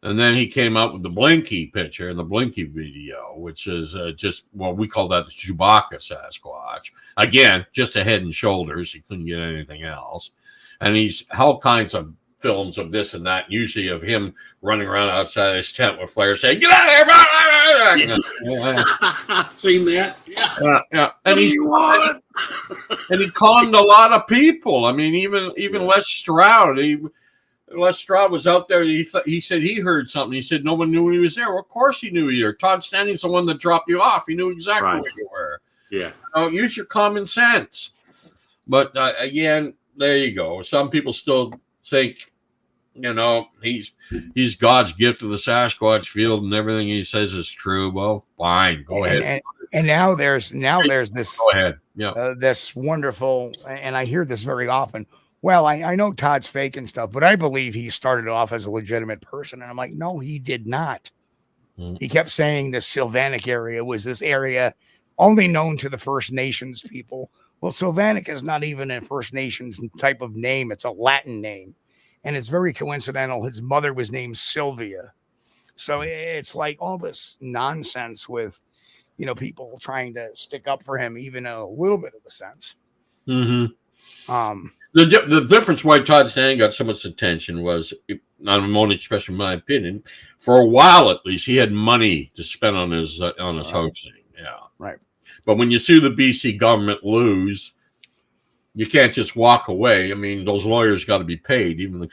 And then he came out with the Blinky picture and the Blinky video, which is we call that the Chewbacca Sasquatch. Again, just a head and shoulders. He couldn't get anything else. And he's all kinds of films of this and that, usually of him running around outside his tent with flares saying, "Get out of here!" I've seen that. Yeah. And he conned a lot of people. I mean, even Les Stroud. Les Stroud was out there. He said he heard something. He said no one knew he was there. Well, of course he knew he was there. Todd Standing's the one that dropped you off. He knew exactly where you were. Yeah. Use your common sense. But again, there you go. Some people still think, he's God's gift to the Sasquatch field, and everything he says is true. Well, fine, go ahead. And now there's this. Go ahead. Yeah. This wonderful, and I hear this very often. Well, I know Todd's fake and stuff, but I believe he started off as a legitimate person. And I'm like, no, he did not. He kept saying the Sylvanic area was this area only known to the First Nations people. Well, Sylvanic is not even a First Nations type of name. It's a Latin name. And it's very coincidental. His mother was named Sylvia. So it's like all this nonsense with, people trying to stick up for him, even in a little bit of a sense. Mm-hmm. The difference why Todd Standing got so much attention was, I'm only expressing my opinion, for a while at least, he had money to spend on his hoaxing. Yeah. Right. But when you see the BC government lose, you can't just walk away. I mean, those lawyers got to be paid, even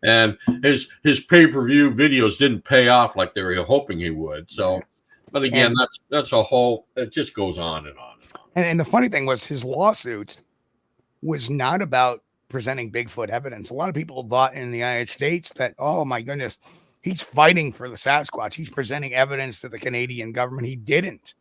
and his pay-per-view videos didn't pay off like they were hoping he would. So, but again, that's a whole. It just goes on and on and on. And the funny thing was, his lawsuit was not about presenting Bigfoot evidence. A lot of people thought in the United States that, oh my goodness, he's fighting for the Sasquatch. He's presenting evidence to the Canadian government. He didn't.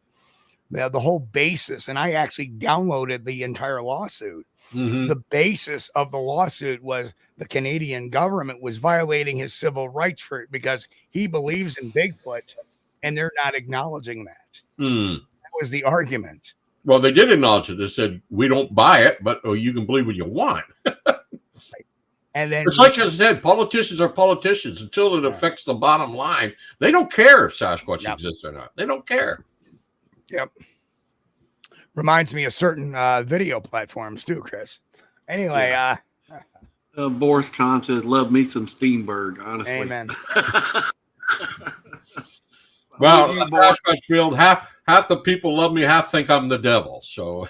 The whole basis, and I actually downloaded the entire lawsuit. Mm-hmm. The basis of the lawsuit was the Canadian government was violating his civil rights because he believes in Bigfoot, and they're not acknowledging that. That was the argument. Well, they did acknowledge it. They said, we don't buy it, but you can believe what you want. Right. And then it's like I said, politicians are politicians until it affects the bottom line. They don't care if Sasquatch exists or not. They don't care. Yep. Reminds me of certain video platforms too, Chris. Anyway, Boris Kahn says, "Love me some Steenburg." Honestly, amen. Well, Sasquatch field, half the people love me, half think I'm the devil. So,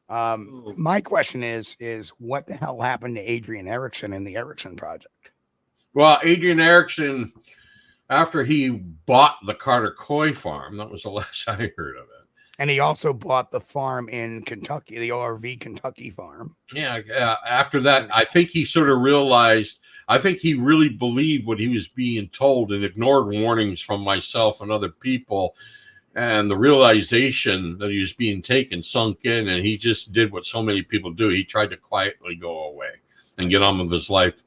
my question is what the hell happened to Adrian Erickson and the Erickson Project? Well, Adrian Erickson, after he bought the Carter Coy farm, that was the last I heard of it. And he also bought the farm in Kentucky, the ORV Kentucky farm. Yeah. After that, I think he sort of realized. I think he really believed what he was being told and ignored warnings from myself and other people. And the realization that he was being taken sunk in, and he just did what so many people do. He tried to quietly go away and get on with his life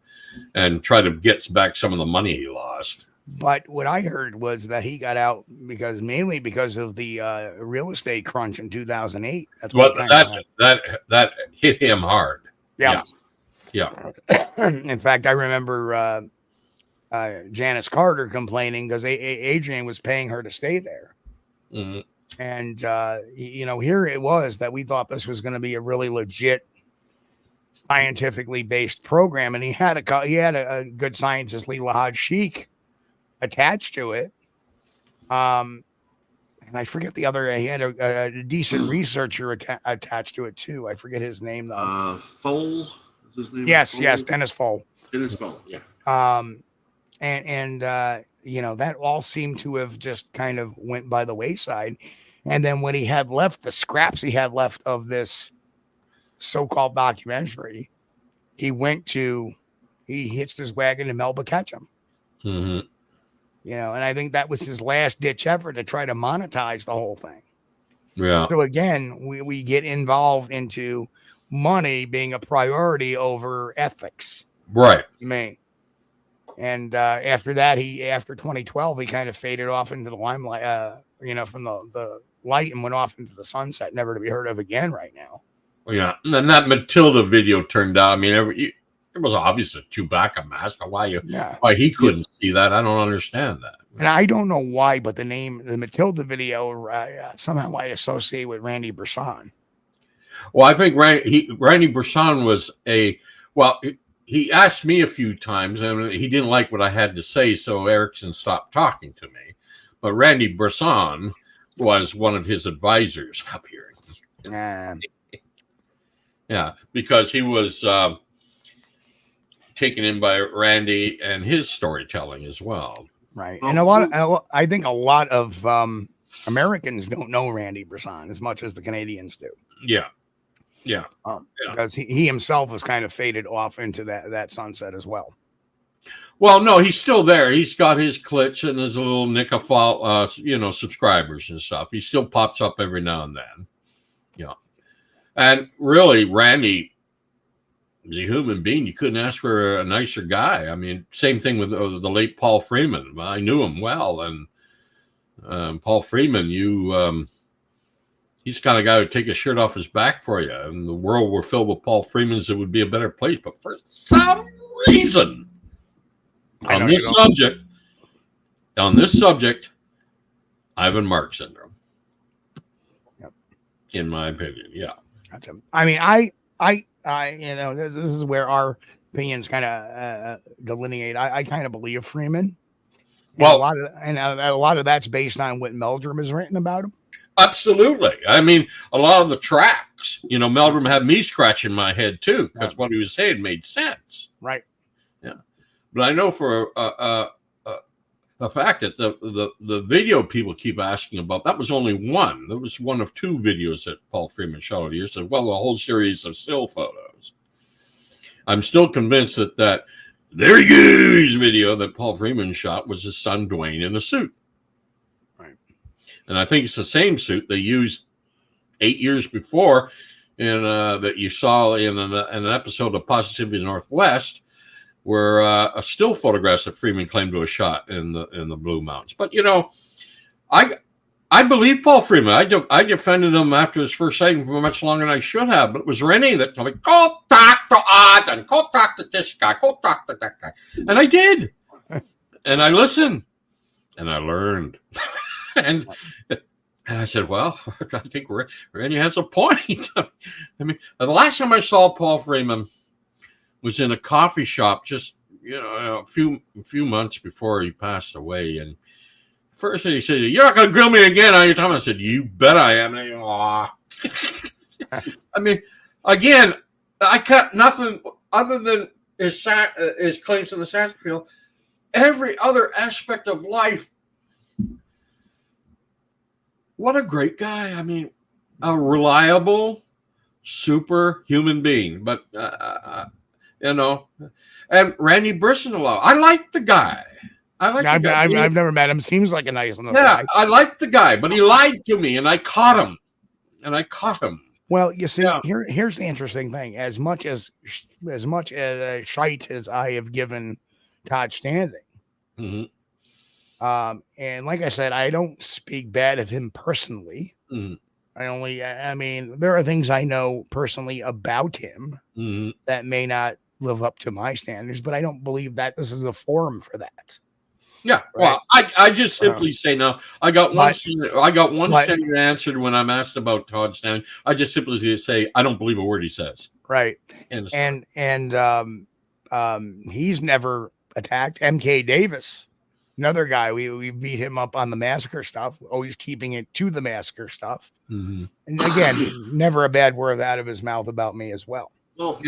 and try to get back some of the money he lost. But what I heard was that he got out mainly because of the real estate crunch in 2008. That's what that hit him hard. Yeah. Yeah. In fact, I remember Janice Carter complaining because Adrian was paying her to stay there. Mm-hmm. And, here it was that we thought this was going to be a really legit, scientifically based program. And he had a good scientist, Lee Lahad Sheikh, attached to it. And I forget the other, he had a decent researcher attached to it too. I forget his name though. Foale. His name yes, Dennis Foale. Dennis Foale, yeah. That all seemed to have just kind of went by the wayside. And then when he had left, the scraps he had left of this so-called documentary, he hitched his wagon to Melba Ketchum. Mm-hmm. And I think that was his last ditch effort to try to monetize the whole thing. Yeah. So again, we get involved into money being a priority over ethics. Right. And after that, after 2012, he kind of faded off into the limelight, from the light and went off into the sunset, never to be heard of again right now. Yeah. And that Matilda video turned out, I mean, it was obvious a Chewbacca mask. Why he couldn't see that, I don't understand that. And I don't know why, but the Matilda video, somehow I associate with Randy Bresson. Well, I think Randy Bresson was he asked me a few times and he didn't like what I had to say, so Erickson stopped talking to me. But Randy Bresson was one of his advisors up here. Yeah, because he was taken in by Randy and his storytelling as well. Right. And I think a lot of Americans don't know Randy Bresson as much as the Canadians do. Yeah. Because he himself has kind of faded off into that sunset as well. Well, no, he's still there. He's got his clits and his little Nicofol, subscribers and stuff. He still pops up every now and then. Yeah. And really, Randy is a human being. You couldn't ask for a nicer guy. I mean, same thing with the late Paul Freeman. I knew him well. And Paul Freeman, he's the kind of guy who would take his shirt off his back for you. And the world were filled with Paul Freemans, it would be a better place. But for some reason, on this subject, Ivan Mark syndrome. Yep. In my opinion, yeah. Gotcha. I mean, this is where our opinions kind of delineate. I kind of believe Freeman. Well, a lot of that's based on what Meldrum has written about him. Absolutely. I mean, a lot of the tracks, Meldrum had me scratching my head too, because what he was saying made sense. Right. Yeah. But I know for a fact that the video people keep asking about, that was only one. There was one of two videos that Paul Freeman shot over the years, as well a whole series of still photos. I'm still convinced that there he goes video that Paul Freeman shot was his son Dwayne in a suit. And I think it's the same suit they used 8 years before that you saw in an episode of Positivity Northwest, where a still photographs that Freeman claimed to have shot in the Blue Mountains. But I believe Paul Freeman. I defended him after his first sighting for much longer than I should have. But it was Rennie that told me, go talk to and go talk to this guy, go talk to that guy. And I did. And I listened. And I learned. and I said, well, I think Randy has a point. I mean, the last time I saw Paul Freeman was in a coffee shop just, a few months before he passed away. And first he said, "You're not going to grill me again, are you, Tom?" I said, "You bet I am." I mean, again, I cut nothing other than his claims in the Sasquatch field. Every other aspect of life. What a great guy. I mean, a reliable, super human being. But, and Randy Brissenlow, I like the guy. I've never met him. Seems like a nice enough guy. I like the guy, but he lied to me, and I caught him. Well, you see, here's the interesting thing. As much as shite as I have given Todd Standing, and like I said, I don't speak bad of him personally. I mean, there are things I know personally about him that may not live up to my standards, but I don't believe that this is a forum for that. Yeah, right? Well, I just simply say no. I got one standard answered when I'm asked about Todd Standing. I just simply say I don't believe a word he says. Right, and he's never attacked MK Davis, another guy. We beat him up on the massacre stuff, always keeping it to the massacre stuff. And again, never a bad word out of his mouth about me as well. Well,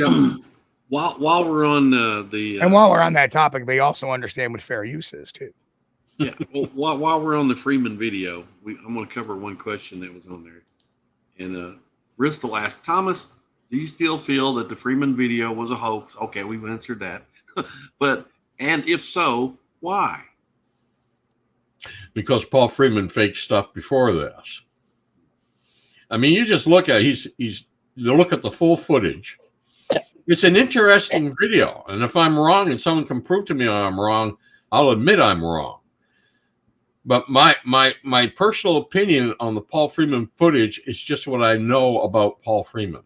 While we're on while we're on that topic, they also understand what fair use is too. Yeah. Well, while we're on the Freeman video, I'm going to cover one question that was on there. And Bristol asked, Thomas, do you still feel that the Freeman video was a hoax? Okay, we've answered that. And if so, why? Because Paul Freeman faked stuff before this. I mean, you just look at you look at the full footage. It's an interesting video, and if I'm wrong and someone can prove to me I'm wrong, I'll admit I'm wrong. But my personal opinion on the Paul Freeman footage is just what I know about Paul Freeman.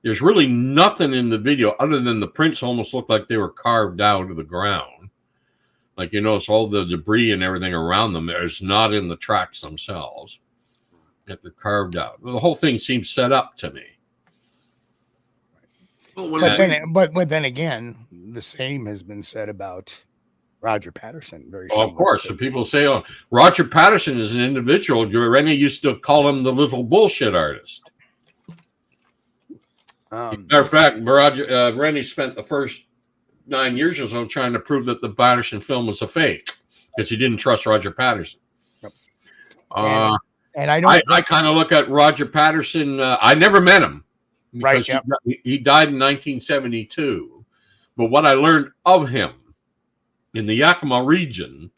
There's really nothing in the video other than the prints almost look like they were carved out of the ground. Like, it's all the debris and everything around them. There's not in the tracks themselves. That they're carved out. The whole thing seems set up to me. But then again, the same has been said about Roger Patterson. Of course, so people say, "Oh, Roger Patterson is an individual." Rennie used to call him the little bullshit artist. Matter of fact, Rennie spent the first 9 years or so trying to prove that the Patterson film was a fake because he didn't trust Roger Patterson. Yep. And I kind of look at Roger Patterson. I never met him. Because he died in 1972. But what I learned of him in the Yakima region,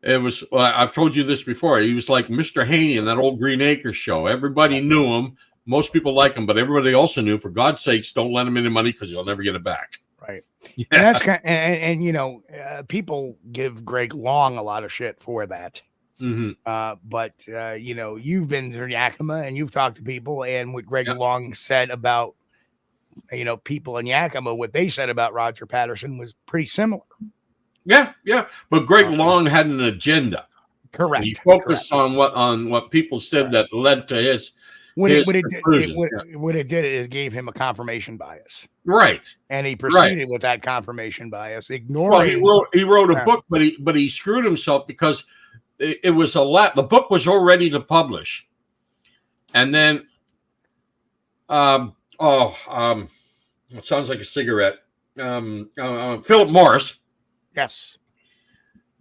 it was, I've told you this before, he was like Mr. Haney in that old Green Acres show. Everybody knew him. Most people like him, but everybody also knew, for God's sakes, don't lend him any money because you'll never get it back. Right. Yeah. And that's and people give Greg Long a lot of shit for that. But you've been to Yakima and you've talked to people, and what Greg Long said about people in Yakima, what they said about Roger Patterson was pretty similar. Yeah. But Greg Long had an agenda. Correct. And he focused on what people said that led to his conclusion. What it did, it gave him a confirmation bias. Right. And he proceeded with that confirmation bias, ignoring. Well, he wrote a book, but he screwed himself because it was the book was all ready to publish. And then, it sounds like a cigarette. Philip Morris. Yes.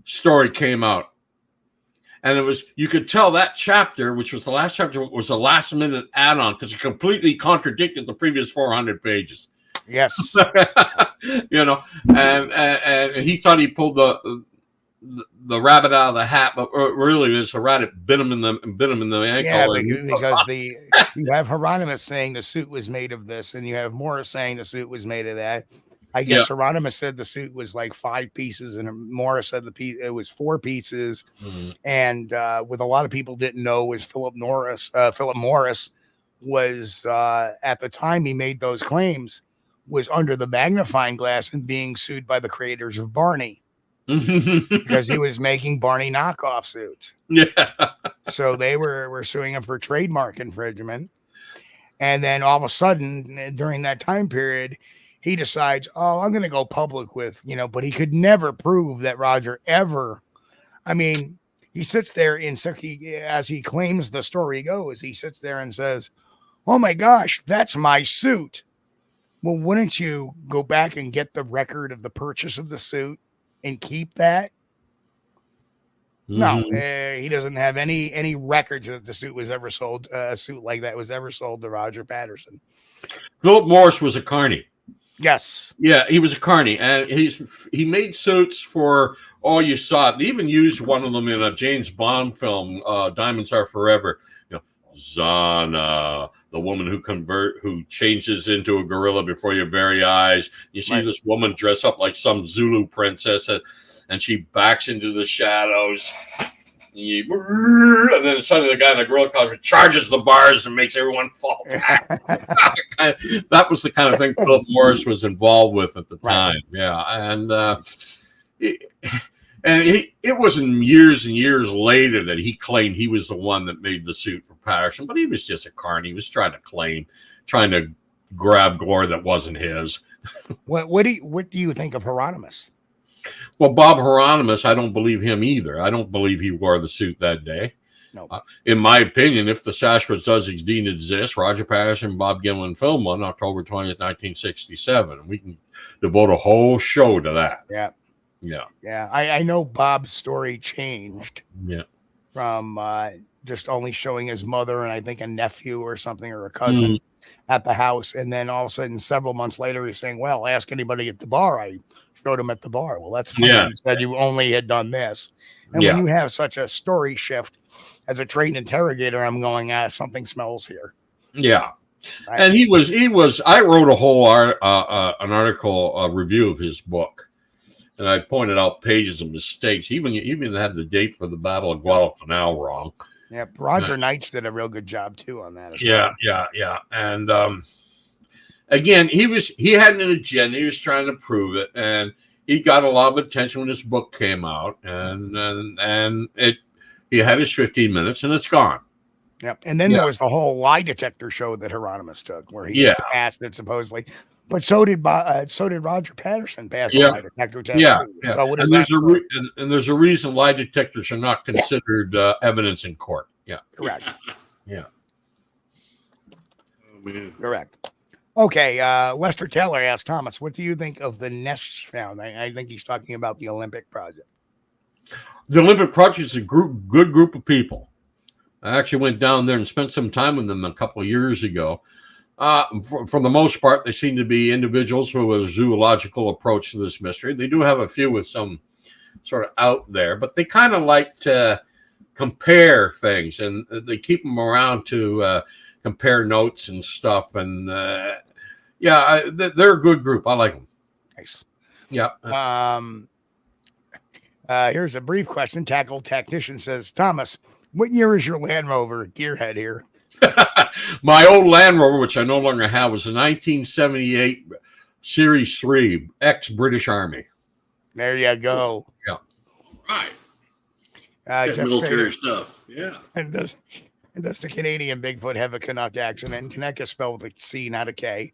Story came out. And you could tell that chapter, which was the last chapter, was a last minute add-on because it completely contradicted the previous 400 pages. Yes. And he thought he pulled the rabbit out of the hat, but really it's a rat that bit him in the ankle. Yeah, because you have Hieronymus saying the suit was made of this, and you have Morris saying the suit was made of that. I guess Hieronymus said the suit was like 5 pieces, and Morris said it was 4 pieces. And what a lot of people didn't know was Philip Morris was at the time he made those claims was under the magnifying glass and being sued by the creators of Barney because he was making Barney knockoff suits. Yeah. So they were suing him for trademark infringement. And then all of a sudden, during that time period, he decides, oh, I'm going to go public with, but he could never prove that Roger ever. I mean, he sits there as he claims the story goes, he sits there and says, oh my gosh, that's my suit. Well, wouldn't you go back and get the record of the purchase of the suit and keep that? No, he doesn't have any records that the suit was ever sold. A suit like that was ever sold to Roger Patterson. Philip Morris was a carny. Yes. Yeah, he was a carny, and he made suits for all you saw. They even used one of them in a James Bond film, Diamonds Are Forever. Zana, the woman who changes into a gorilla before your very eyes. You see this woman dress up like some Zulu princess, and she backs into the shadows. And then suddenly the guy in the gorilla costume charges the bars and makes everyone fall back. That was the kind of thing Philip Morris was involved with at the time. Yeah, and it wasn't years and years later that he claimed he was the one that made the suit for Patterson, but he was just a carny. He was trying to grab glory that wasn't his. What do you think of Hieronymus? Well, Bob Hieronymus, I don't believe him either. I don't believe he wore the suit that day. No. In my opinion, if the Sasquatch does indeed exist, Roger Patterson and Bob Gimlin filmed one October 20th, 1967. And we can devote a whole show to that. Yeah. Yeah. Yeah. I know Bob's story changed. Yeah. From just only showing his mother and I think a nephew or something or a cousin at the house. And then all of a sudden, several months later, he's saying, well, ask anybody at the bar. I showed him at the bar. Well, that's funny. Yeah. You said you only had done this. And when you have such a story shift as a trained interrogator, I'm going, something smells here. Yeah. Right? And he was, I wrote a whole an article review of his book. And I pointed out pages of mistakes. Even had the date for the Battle of Guadalcanal wrong. Yeah, Roger Knights did a real good job too on that. Yeah. And again, he had an agenda. He was trying to prove it, and he got a lot of attention when his book came out. And he had his 15 minutes, and it's gone. Yep. And then there was the whole lie detector show that Hieronymus took, where he passed it supposedly. But so did Roger Patterson pass a lie detector test. Yeah. So what is and there's a reason lie detectors are not considered evidence in court. Yeah. Correct. Yeah. Oh, man. Correct. Okay. Lester Taylor asked Thomas, what do you think of the nests found? I think he's talking about the Olympic project. The Olympic project is a good group of people. I actually went down there and spent some time with them a couple of years ago. For the most part, they seem to be individuals with a zoological approach to this mystery. They do have a few with some sort of out there, but they kind of like to compare things, and they keep them around to compare notes and stuff. And they're a good group. I like them. Nice. Yeah. Here's a brief question. Tackle Tactician says, Thomas, what year is your Land Rover? Gearhead here. My old Land Rover, which I no longer have, was a 1978 Series 3, ex-British Army. There you go. Yeah. Right. Military stuff. Yeah. And does the Canadian Bigfoot have a Canuck accent? And Canuck is spelled with a C, not a K.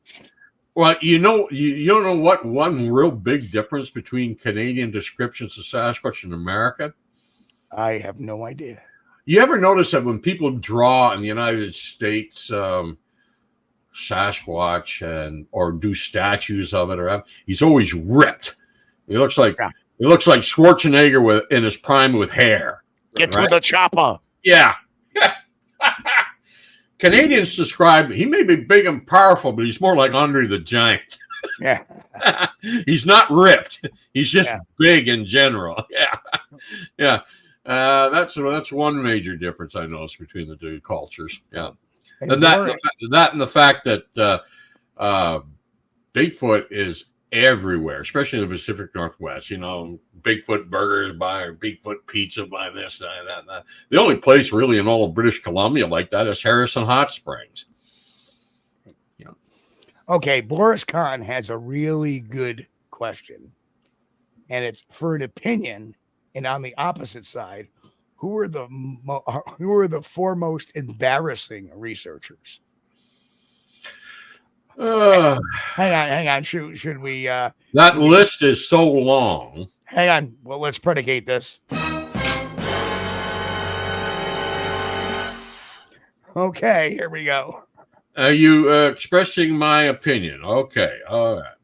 Well, you don't know what one real big difference between Canadian descriptions of Sasquatch and American? I have no idea. You ever notice that when people draw in the United States Sasquatch or do statues of it, he's always ripped. He looks like Schwarzenegger in his prime with hair. Get to the chopper. Yeah. Canadians describe he may be big and powerful, but he's more like Andre the Giant. Yeah. He's not ripped. He's just big in general. Yeah. Yeah. That's one major difference I noticed between the two cultures. Yeah. And that and the fact that Bigfoot is everywhere, especially in the Pacific Northwest. Bigfoot burgers by or Bigfoot pizza by this, that. The only place really in all of British Columbia like that is Harrison Hot Springs. Okay, Boris Kahn has a really good question, and it's for an opinion. And on the opposite side, who are the foremost embarrassing researchers? Hang on. Should we? That list is so long. Hang on. Well, let's predicate this. Okay, here we go. Are you expressing my opinion? Okay, all right.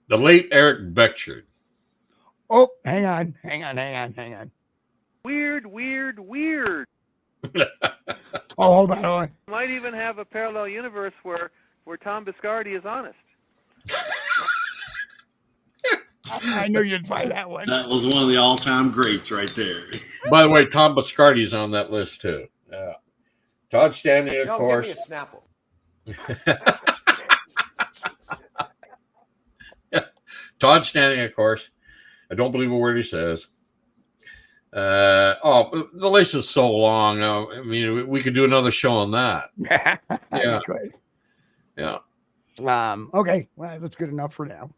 The late Eric Beckford. Oh, hang on. Weird. Oh, hold on. Might even have a parallel universe where Tom Biscardi is honest. I knew you'd find that one. That was one of the all-time greats right there. By the way, Tom Biscardi's on that list too. Yeah. Todd Stanley, of course. Give me a Snapple. Yeah. Todd Stanley, of course. I don't believe a word he says. The list is so long. I mean, we could do another show on that. Yeah. Yeah. Okay. Well, that's good enough for now.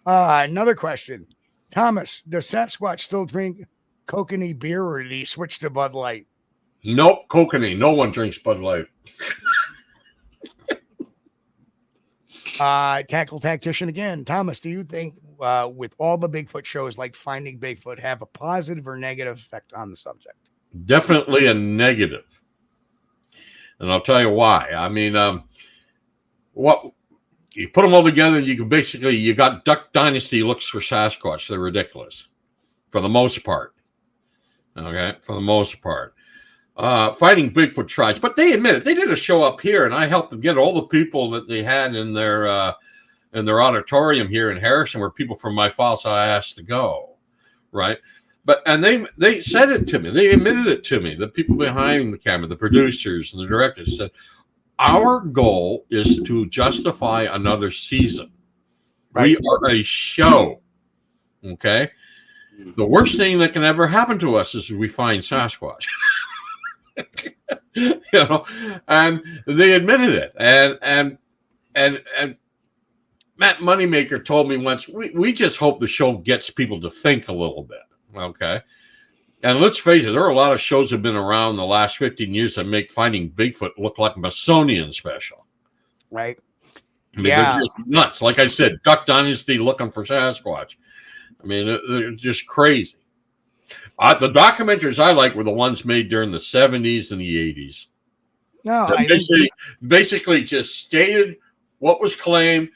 Another question. Thomas, does Sasquatch still drink kokanee beer, or did he switch to Bud Light? Nope, kokanee. No one drinks Bud Light. Tackle tactician again. Thomas, do you think with all the Bigfoot shows like Finding Bigfoot have a positive or negative effect on the subject? Definitely a negative. And I'll tell you why. I mean, what you put them all together, and you got Duck Dynasty looks for Sasquatch. They're ridiculous for the most part. Okay, for the most part. Fighting Bigfoot tries, but they admit it. They did a show up here, and I helped them get all the people that they had in their auditorium here in Harrison were people from my files I asked to go, right? And they said it to me. They admitted it to me. The people behind the camera, the producers and the directors said, our goal is to justify another season. Right. We are a show, okay? The worst thing that can ever happen to us is we find Sasquatch. You know, and they admitted it. And Matt Moneymaker told me once, we just hope the show gets people to think a little bit. Okay. And let's face it, there are a lot of shows that have been around the last 15 years that make Finding Bigfoot look like a Smithsonian special. Right. I mean, they're just nuts. Like I said, Duck Dynasty looking for Sasquatch. I mean, they're just crazy. The documentaries I like were the ones made during the 70s and the 80s. No, basically just stated what was claimed,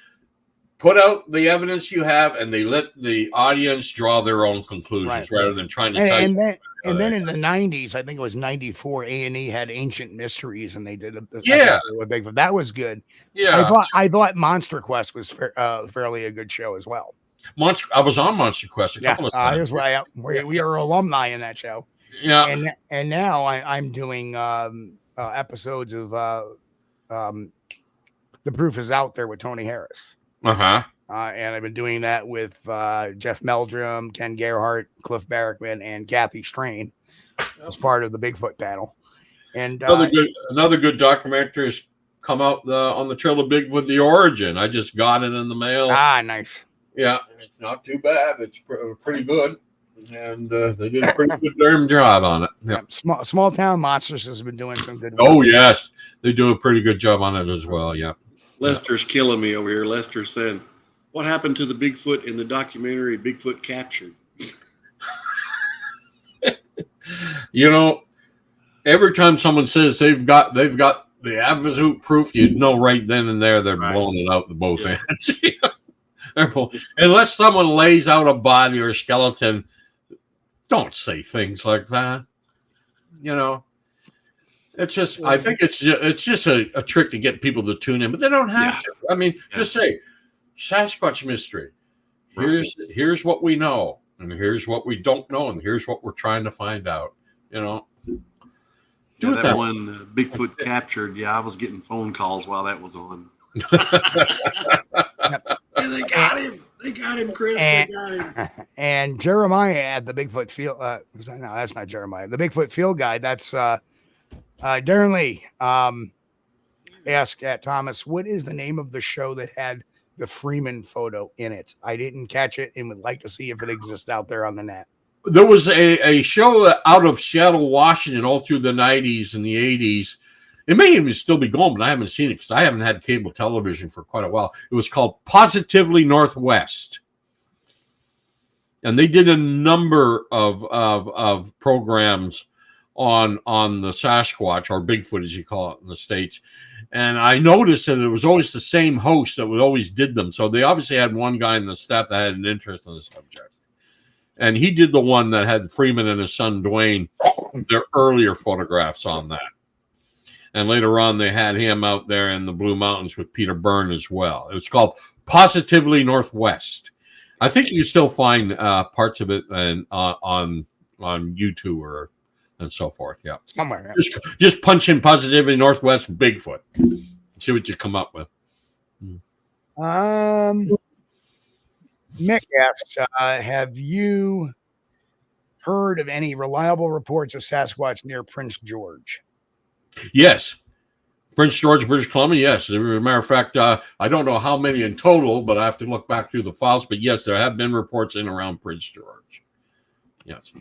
put out the evidence you have, and they let the audience draw their own conclusions rather than trying to tell you. And then in the 90s, I think it was 94, A&E had Ancient Mysteries, and they did a with Bigfoot. That was good. Yeah. I thought Monster Quest was fairly a good show as well. I was on Monster Quest a couple of times. We are alumni in that show. Yeah. And now I'm doing episodes of The Proof Is Out There with Tony Harris. Uh-huh. And I've been doing that with Jeff Meldrum, Ken Gerhardt, Cliff Barrickman, and Kathy Strain as part of the Bigfoot panel. And another good documentary has come out on the Trail of Bigfoot, The Origin. I just got it in the mail. Nice. Yeah, it's not too bad. It's pretty good. And they did a pretty good damn job on it. Yeah. Small Town Monsters has been doing some good work. Oh, yes. They do a pretty good job on it as well, yeah. Lester's killing me over here. Lester said, what happened to the Bigfoot in the documentary Bigfoot Captured? You know, every time someone says they've got the absolute proof, you'd know right then and there they're blowing it out the both ends. Unless someone lays out a body or a skeleton, don't say things like that. You know, it's just, I think it's just a trick to get people to tune in, but they don't have to. I mean, just say Sasquatch mystery. Here's what we know, and here's what we don't know, and here's what we're trying to find out. You know, do that one Bigfoot Captured. Yeah, I was getting phone calls while that was on. They got him. They got him, Chris. They got him. And Jeremiah at the Bigfoot Field. No, that's not Jeremiah. The Bigfoot Field Guide. That's Darren Lee. ask Thomas, what is the name of the show that had the Freeman photo in it? I didn't catch it and would like to see if it exists out there on the net. There was a show out of Seattle, Washington, all through the 90s and the 80s. It may even still be going, but I haven't seen it because I haven't had cable television for quite a while. It was called Positively Northwest. And they did a number of programs on the Sasquatch, or Bigfoot as you call it in the States. And I noticed that it was always the same host that always did them. So they obviously had one guy in the staff that had an interest in the subject. And he did the one that had Freeman and his son Dwayne, their earlier photographs on that. And later on, they had him out there in the Blue Mountains with Peter Byrne as well. It was called Positively Northwest. I think you can still find parts of it on YouTube and so forth. Yeah, somewhere. Just punch in Positively Northwest Bigfoot. See what you come up with. Nick asks, have you heard of any reliable reports of Sasquatch near Prince George? Yes. Prince George, British Columbia, yes. As a matter of fact, I don't know how many in total, but I have to look back through the files. But yes, there have been reports in around Prince George. Yes.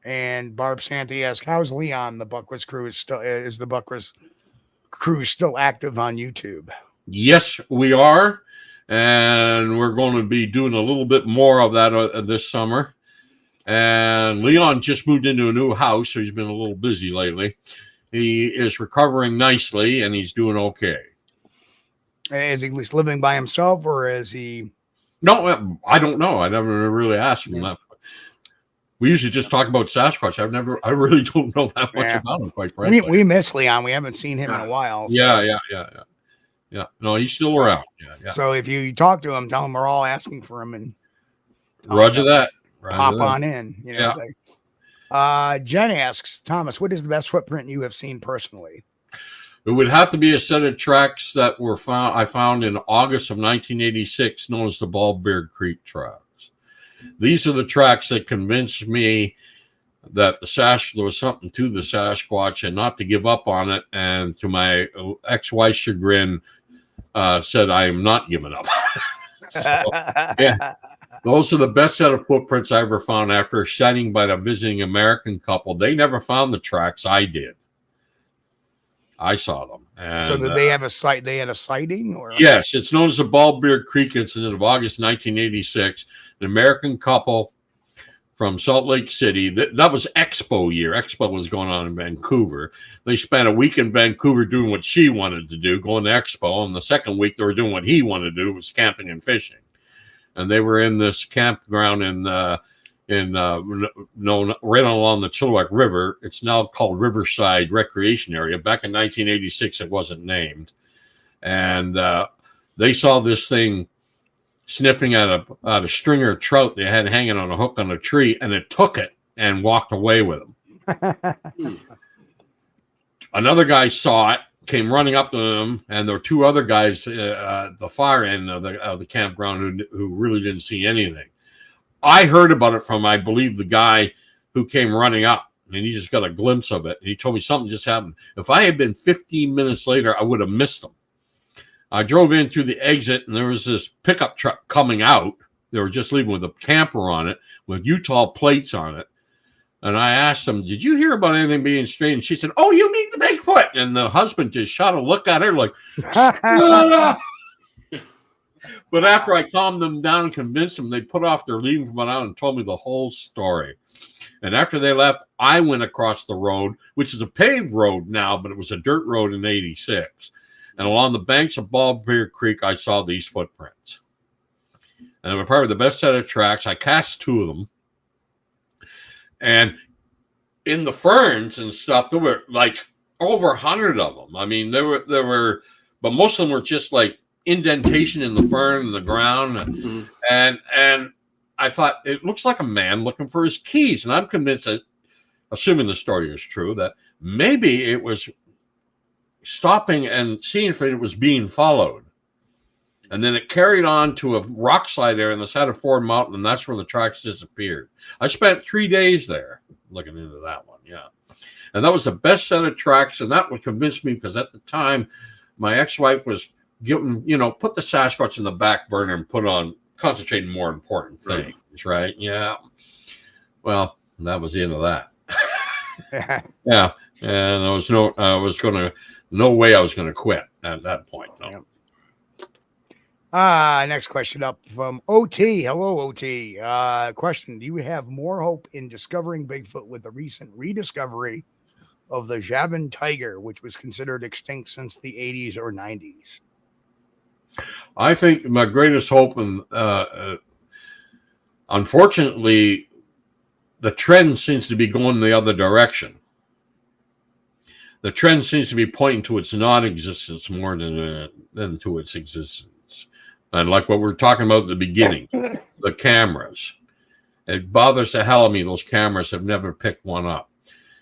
And Barb Santee asks, how's Leon, the Buckwitz crew? Is the Buckwitz crew still active on YouTube? Yes, we are. And we're going to be doing a little bit more of that this summer. And Leon just moved into a new house, so he's been a little busy lately. He is recovering nicely, and he's doing okay. Is he at least living by himself, or is he? No, I don't know. I never really asked him that. We usually just talk about Sasquatch. I really don't know that much about him, quite frankly. We miss Leon. We haven't seen him in a while. So. Yeah. No, he's still around. Yeah. So if you talk to him, tell him we're all asking for him, and Roger that. Pop on in. You know. Yeah. Jen asks, Thomas, what is the best footprint you have seen personally? It would have to be a set of tracks that were I found in August of 1986, known as the Baldbeard Creek tracks. These are the tracks that convinced me that there was something to the Sasquatch and not to give up on it. And to my ex-wife's chagrin, said I am not giving up. So, yeah. Those are the best set of footprints I ever found after sighting by the visiting American couple. They never found the tracks. I did. I saw them. And, so did they have a sight? They had a sighting? Or? Yes. It's known as the Baldbeard Creek incident of August 1986. An American couple from Salt Lake City. That was Expo year. Expo was going on in Vancouver. They spent a week in Vancouver doing what she wanted to do, going to Expo. And the second week they were doing what he wanted to do, was camping and fishing. And they were in this campground right along the Chilliwack River. It's now called Riverside Recreation Area. Back in 1986, it wasn't named. And they saw this thing sniffing at a stringer of trout they had hanging on a hook on a tree, and it took it and walked away with them. Another guy saw it, came running up to them, and there were two other guys at the far end of the campground who really didn't see anything. I heard about it from, I believe, the guy who came running up, and he just got a glimpse of it, and he told me something just happened. If I had been 15 minutes later, I would have missed them. I drove in through the exit, and there was this pickup truck coming out. They were just leaving with a camper on it, with Utah plates on it. And I asked them, did you hear about anything being strange? And she said, oh, you mean the Bigfoot? And the husband just shot a look at her like, but after I calmed them down and convinced them, they put off their leaving from out and told me the whole story. And after they left, I went across the road, which is a paved road now, but it was a dirt road in 86. And along the banks of Baldbeard Creek, I saw these footprints. And they were probably the best set of tracks. I cast two of them. And in the ferns and stuff, there were like over 100 of them. I mean, there were, but most of them were just like indentation in the fern and the ground. Mm-hmm. And I thought, it looks like a man looking for his keys. And I'm convinced that, assuming the story is true, that maybe it was stopping and seeing if it was being followed. And then it carried on to a rock slide area on the side of Ford Mountain, and that's where the tracks disappeared. I spent 3 days there looking into that one, yeah. And that was the best set of tracks, and that would convince me, because at the time, my ex-wife was giving, put the Sasquatch in the back burner and concentrate on more important things, right? Yeah. Well, that was the end of that. Yeah. And there was no way I was going to quit at that point. No. Next question up from OT. Hello, OT. Question: do you have more hope in discovering Bigfoot with the recent rediscovery of the Javan tiger, which was considered extinct since the 80s or 90s? I think my greatest hope, and unfortunately, the trend seems to be going the other direction. The trend seems to be pointing to its non-existence more than to its existence. And like what we were talking about at the beginning, the cameras. It bothers the hell of me those cameras have never picked one up.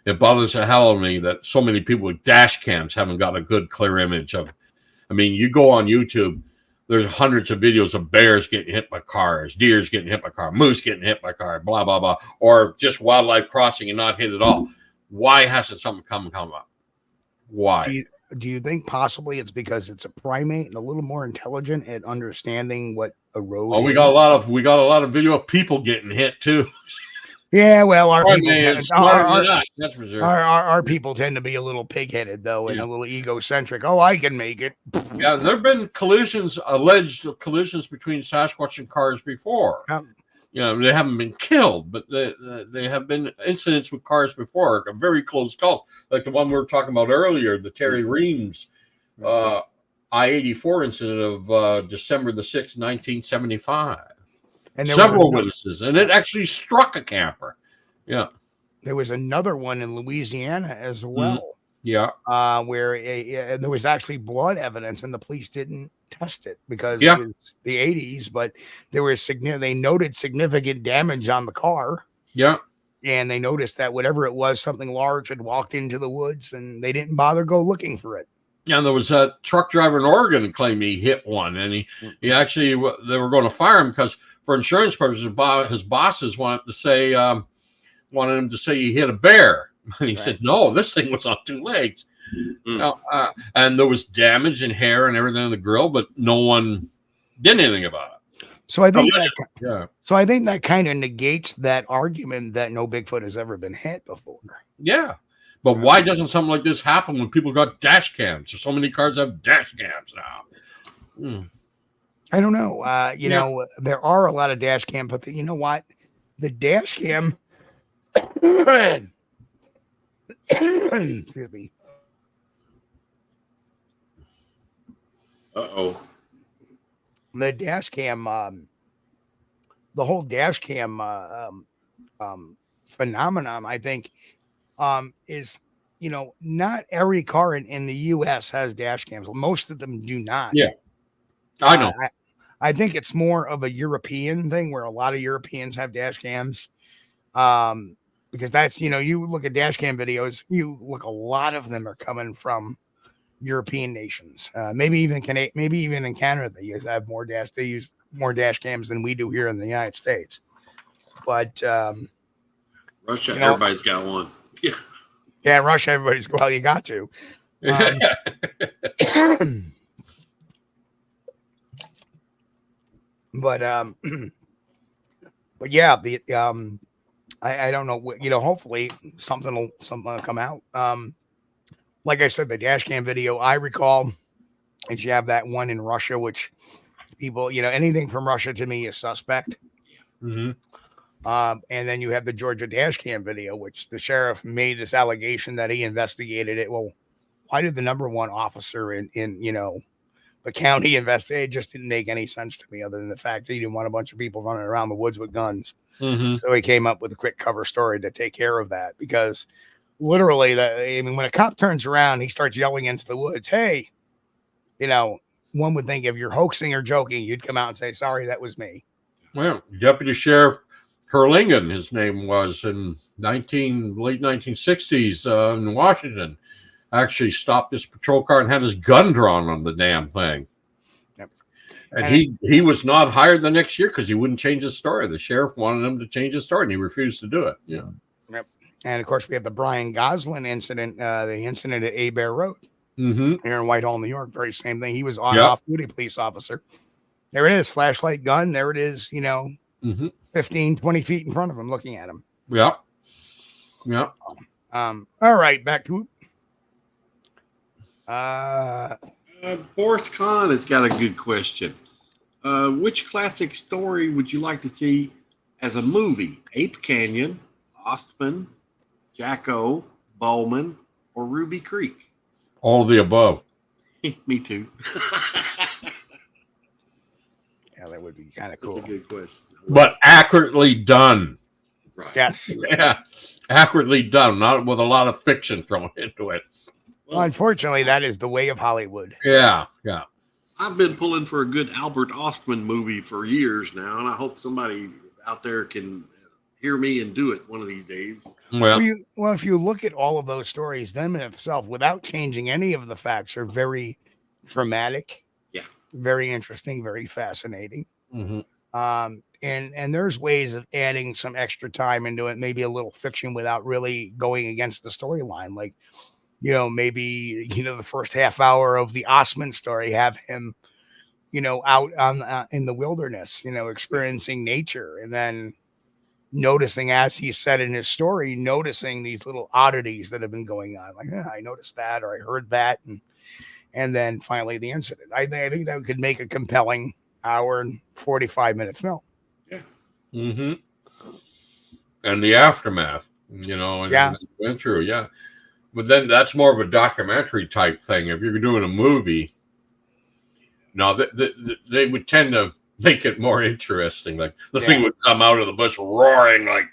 It bothers the hell of me that so many people with dash cams haven't got a good, clear image of. I mean, you go on YouTube, there's hundreds of videos of bears getting hit by cars, deers getting hit by cars, moose getting hit by cars, blah, blah, blah, or just wildlife crossing and not hit at all. Why hasn't something come up? Why? Do you think possibly it's because it's a primate and a little more intelligent at understanding what a road is? We got a lot of video of people getting hit too. Yeah, well, our people tend to be a little pig-headed, though, and a little egocentric. Oh, I can make it. Yeah, there have been alleged collisions between Sasquatch and cars before. They haven't been killed, but they have been incidents with cars before, very close calls, like the one we were talking about earlier, the Terry Reams I-84 incident of December the 6th, 1975. And several witnesses, and it actually struck a camper. Yeah. There was another one in Louisiana as well. Yeah. Where there was actually blood evidence, and the police didn't test it because it was the 80s, but they noted significant damage on the car. Yeah. And they noticed that whatever it was, something large had walked into the woods, and they didn't bother go looking for it. Yeah, and there was a truck driver in Oregon who claimed he hit one, and he actually, they were going to fire him because for insurance purposes, his bosses wanted him to say he hit a bear. And he said, no, this thing was on two legs. And there was damage and hair and everything on the grill, but no one did anything about it. So I think that kind of negates that argument that no Bigfoot has ever been hit before. Yeah. But why doesn't something like this happen when people got dash cams? So many cars have dash cams now. I don't know. There are a lot of dash cam, but you know what? The dash cam. Excuse me. Uh-oh. The dash cam, the whole dash cam phenomenon, I think, is, not every car in the U.S. has dash cams. Most of them do not. Yeah. I know. I think it's more of a European thing where a lot of Europeans have dash cams. Because that's, you look at dash cam videos, a lot of them are coming from European nations. Maybe even in Canada, they use more dash cams than we do here in the United States. But Russia, everybody's got one. Yeah. Yeah, in Russia, you got to. But yeah, I don't know. Hopefully something will come out. Like I said, the dash cam video I recall is you have that one in Russia, which people, anything from Russia to me is suspect. Mm-hmm. And then you have the Georgia dash cam video, which the sheriff made this allegation that he investigated it. Well, why did the number one officer in the county investigate? It just didn't make any sense to me, other than the fact that he didn't want a bunch of people running around the woods with guns. Mm-hmm. So he came up with a quick cover story to take care of that, because literally, when a cop turns around, he starts yelling into the woods, hey, one would think if you're hoaxing or joking, you'd come out and say, sorry, that was me. Well, Deputy Sheriff Herlingen, his name was, in late 1960s in Washington, actually stopped his patrol car and had his gun drawn on the damn thing. Yep. And he was not hired the next year because he wouldn't change his story. The sheriff wanted him to change his story, and he refused to do it. Yeah. Yep. And of course, we have the Brian Goslin incident, the incident at Bear Road. Mm-hmm. here in Whitehall, New York. Very same thing. He was on off-duty police officer. There it is, flashlight gun. There it is, 15, 20 feet in front of him looking at him. Yeah. Yeah. All right, back to Boris Khan has got a good question. Which classic story would you like to see as a movie? Ape Canyon, Ostman, Jacko, Bowman, or Ruby Creek? All of the above. Me too. Yeah, that would be kind of cool. That's a good question. But accurately done. Right. Yes. Yeah. Accurately done, not with a lot of fiction thrown into it. Well, unfortunately, that is the way of Hollywood. Yeah. Yeah. I've been pulling for a good Albert Ostman movie for years now, and I hope somebody out there can hear me and do it one of these days. Well, If you look at all of those stories, them in itself, without changing any of the facts, are very dramatic. Yeah. Very interesting, very fascinating. mm-hmm. And there's ways of adding some extra time into it, maybe a little fiction without really going against the storyline. Like, maybe, the first half hour of the Osman story, have him, out on in the wilderness, experiencing nature, and then noticing, as he said in his story, noticing these little oddities that have been going on. Like, I noticed that, or I heard that. And then finally the incident. I think that could make a compelling hour and 45-minute film. Yeah. Mm-hmm. And the aftermath, went through. Yeah. But then that's more of a documentary type thing. If you're doing a movie, they would tend to make it more interesting. Like the thing would come out of the bush roaring like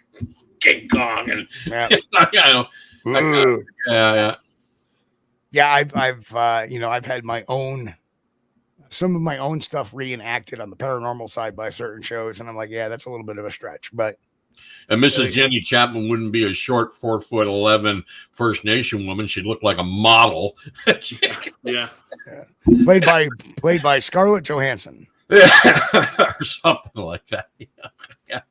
King Kong, and I've had some of my own stuff reenacted on the paranormal side by certain shows, and I'm like, that's a little bit of a stretch, but. And Mrs. Jenny Chapman wouldn't be a short 4'11" First Nation woman. She'd look like a model. Yeah. Played by Scarlett Johansson. Or something like that. Yeah.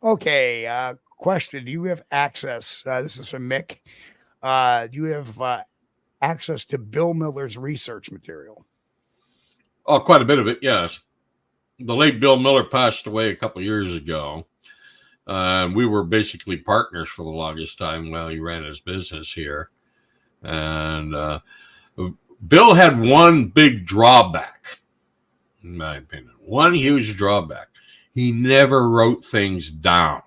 Okay. Question: do you have access? This is from Mick. Do you have access to Bill Miller's research material? Oh, quite a bit of it, yes. The late Bill Miller passed away a couple of years ago. We were basically partners for the longest time while he ran his business here. And Bill had one big drawback, in my opinion. One huge drawback. He never wrote things down.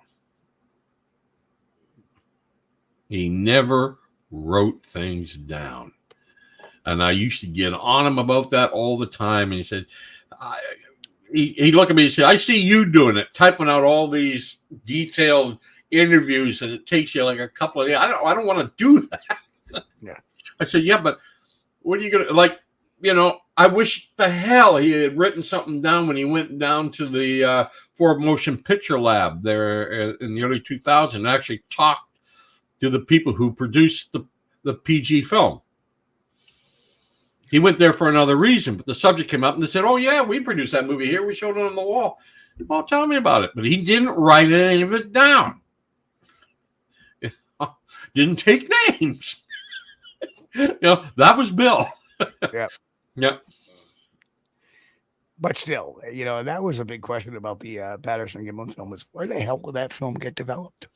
He never wrote things down. And I used to get on him about that all the time. And he said, he'd look at me and say, I see you doing it, typing out all these detailed interviews, and it takes you like a couple of days. I don't want to do that. Yeah. I said, yeah, but what are you going to, I wish the hell he had written something down when he went down to the Ford Motion Picture Lab there in the early 2000s and actually talked to the people who produced the PG film. He went there for another reason, but the subject came up and they said, oh, yeah, we produced that movie here. We showed it on the wall. Well, tell me about it. But he didn't write any of it down. Didn't take names. That was Bill. Yeah. Yep. But still, that was a big question about the Patterson Gimlin film, was where the hell did that film get developed?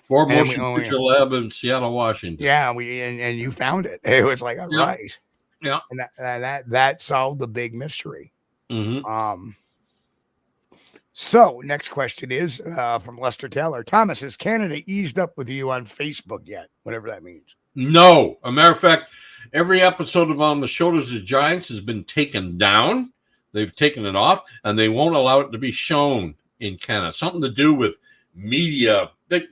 Ford Motion Picture Lab in Seattle, Washington. Yeah, and you found it. It was like, all right. Yeah. And that solved the big mystery. Mm-hmm. So next question is from Lester Taylor. Thomas, has Canada eased up with you on Facebook yet? Whatever that means. No. As a matter of fact, every episode of On the Shoulders of Giants has been taken down. They've taken it off, and they won't allow it to be shown in Canada. Something to do with media. It's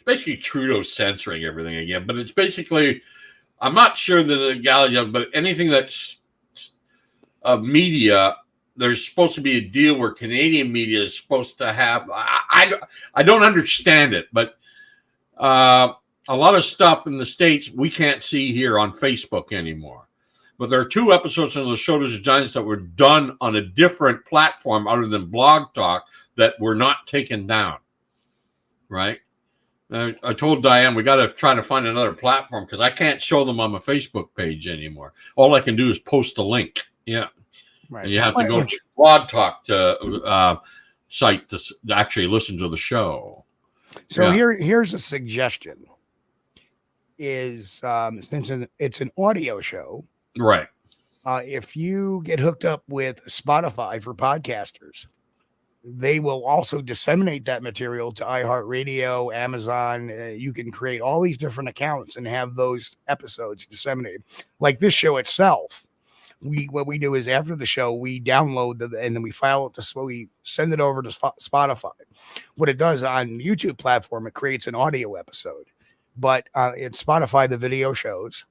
basically Trudeau censoring everything again, but it's basically, I'm not sure that but anything that's media, there's supposed to be a deal where Canadian media is supposed to have. I don't understand it, but a lot of stuff in the States we can't see here on Facebook anymore. But there are 2 episodes of The Shoulders of Giants that were done on a different platform other than Blog Talk that were not taken down. Right? I told Diane we got to try to find another platform because I can't show them on my Facebook page anymore. All I can do is post a link. Yeah. Right. And you have to go to Blog Talk site to actually listen to the show. So here's a suggestion: is since it's an audio show, right? If you get hooked up with Spotify for podcasters, they will also disseminate that material to iHeartRadio, Amazon. You can create all these different accounts and have those episodes disseminated. Like this show itself, what we do is after the show, we download them and then we file it so we send it over to Spotify. What it does on the YouTube platform, it creates an audio episode, but it's Spotify, the video shows,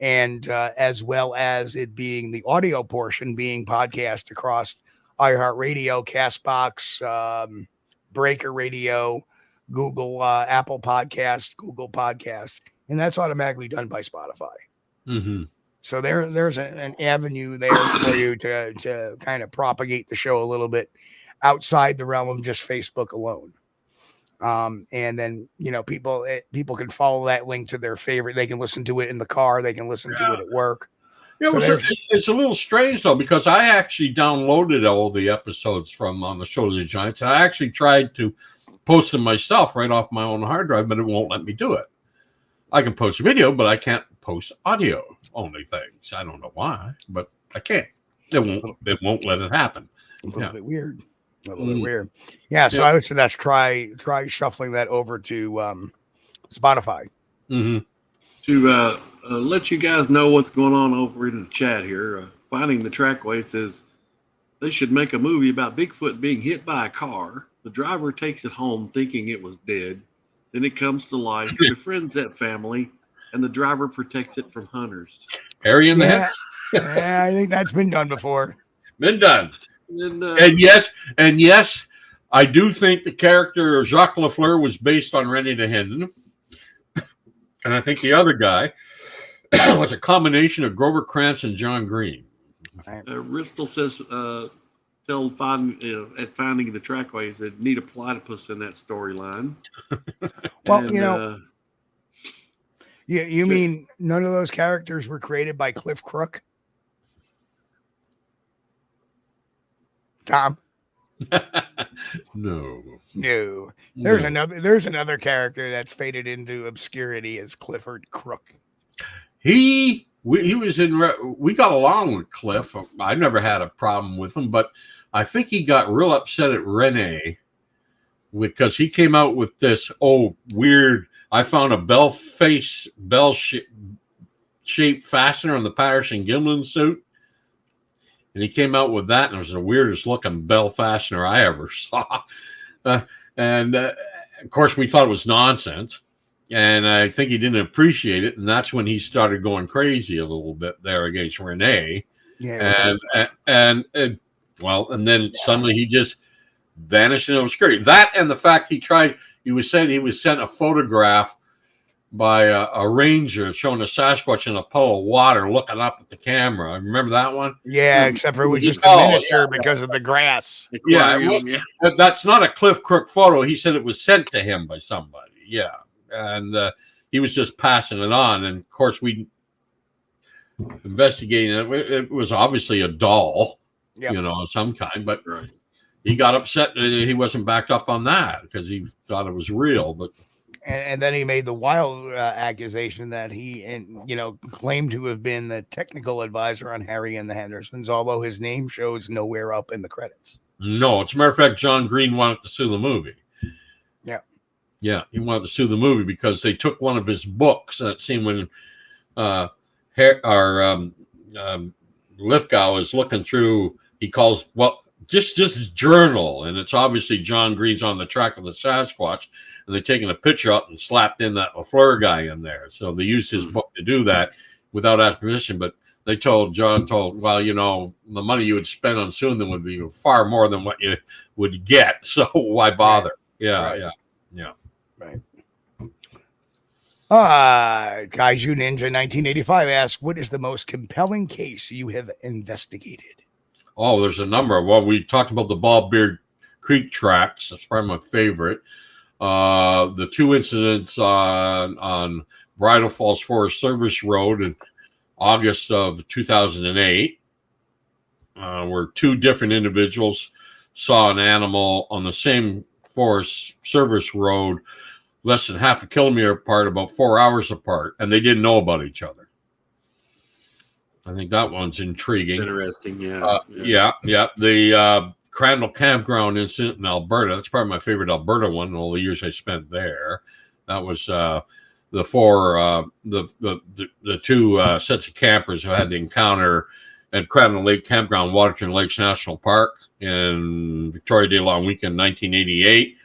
and as well as it being the audio portion being podcast across iHeartRadio, Castbox, Breaker Radio, Google, Apple Podcasts, Google Podcasts, and that's automatically done by Spotify. Mm-hmm. So there's an avenue there for you to kind of propagate the show a little bit outside the realm of just Facebook alone. And then, people can follow that link to their favorite. They can listen to it in the car. They can listen to it at work. Yeah, it's a little strange though, because I actually downloaded all the episodes from On the Shoulders of Giants, and I actually tried to post them myself right off my own hard drive, but it won't let me do it. I can post video, but I can't post audio only things. I don't know why, but I can't. It won't let it happen. A little bit weird. A little bit weird. Yeah, so I would suggest try shuffling that over to Spotify. Mm-hmm. To let you guys know what's going on over in the chat here, Finding the Trackway says they should make a movie about Bigfoot being hit by a car. The driver takes it home thinking it was dead. Then it comes to life, befriends that family, and the driver protects it from hunters. Harry in the head? Yeah, I think that's been done before. Been done. And yes, I do think the character Jacques Lafleur was based on Rennie the Hendon. And I think the other guy was a combination of Grover Krantz and John Green. Ristel says, at Finding the Trackways that need a platypus in that storyline. Well, and, you mean none of those characters were created by Cliff Crook? Tom? No. There's another character that's faded into obscurity as Clifford Crook. He was we got along with Cliff. I never had a problem with him, but I think he got real upset at Renee because he came out with this weird. I found a bell-shaped fastener on the Patterson Gimlin suit. And he came out with that, and it was the weirdest looking bell fastener I ever saw. Of course, we thought it was nonsense. And I think he didn't appreciate it. And that's when he started going crazy a little bit there against Renee. Yeah. And then suddenly he just vanished in obscurity. That and the fact he was sent a photograph by a ranger showing a Sasquatch in a puddle of water looking up at the camera. Remember that one? Yeah, except for it was just a miniature because of the grass. But that's not a Cliff Crook photo. He said it was sent to him by somebody. Yeah. And he was just passing it on. And, of course, we investigating it. It was obviously a doll, of some kind. But he got upset that he wasn't backed up on that because he thought it was real. But and then he made the wild accusation that he claimed to have been the technical advisor on Harry and the Hendersons, although his name shows nowhere up in the credits. No, as a matter of fact, John Green wanted to sue the movie. Yeah, he wanted to sue the movie because they took one of his books. That scene when Lithgow is looking through, he calls, just his journal, and it's obviously John Green's on the track of the Sasquatch, and they're taking a picture up and slapped in that Lafleur guy in there. So they used his book to do that without asking permission, but John told, the money you would spend on suing them would be far more than what you would get, so why bother? Yeah. Right. Kaiju Ninja 1985 asks, what is the most compelling case you have investigated? Oh, there's a number. Well, we talked about the Bald Beard Creek tracks. That's probably my favorite. The 2 incidents on Bridal Falls Forest Service Road in August of 2008, where 2 different individuals saw an animal on the same Forest Service Road less than half a kilometer apart, about 4 hours apart, and they didn't know about each other. I think that one's intriguing. Interesting, yeah. Yeah. The Crandall Campground incident in Alberta. That's probably my favorite Alberta one in all the years I spent there. That was the 2 sets of campers who had the encounter at Crandall Lake Campground, Waterton Lakes National Park in Victoria Day Long Weekend, 1988.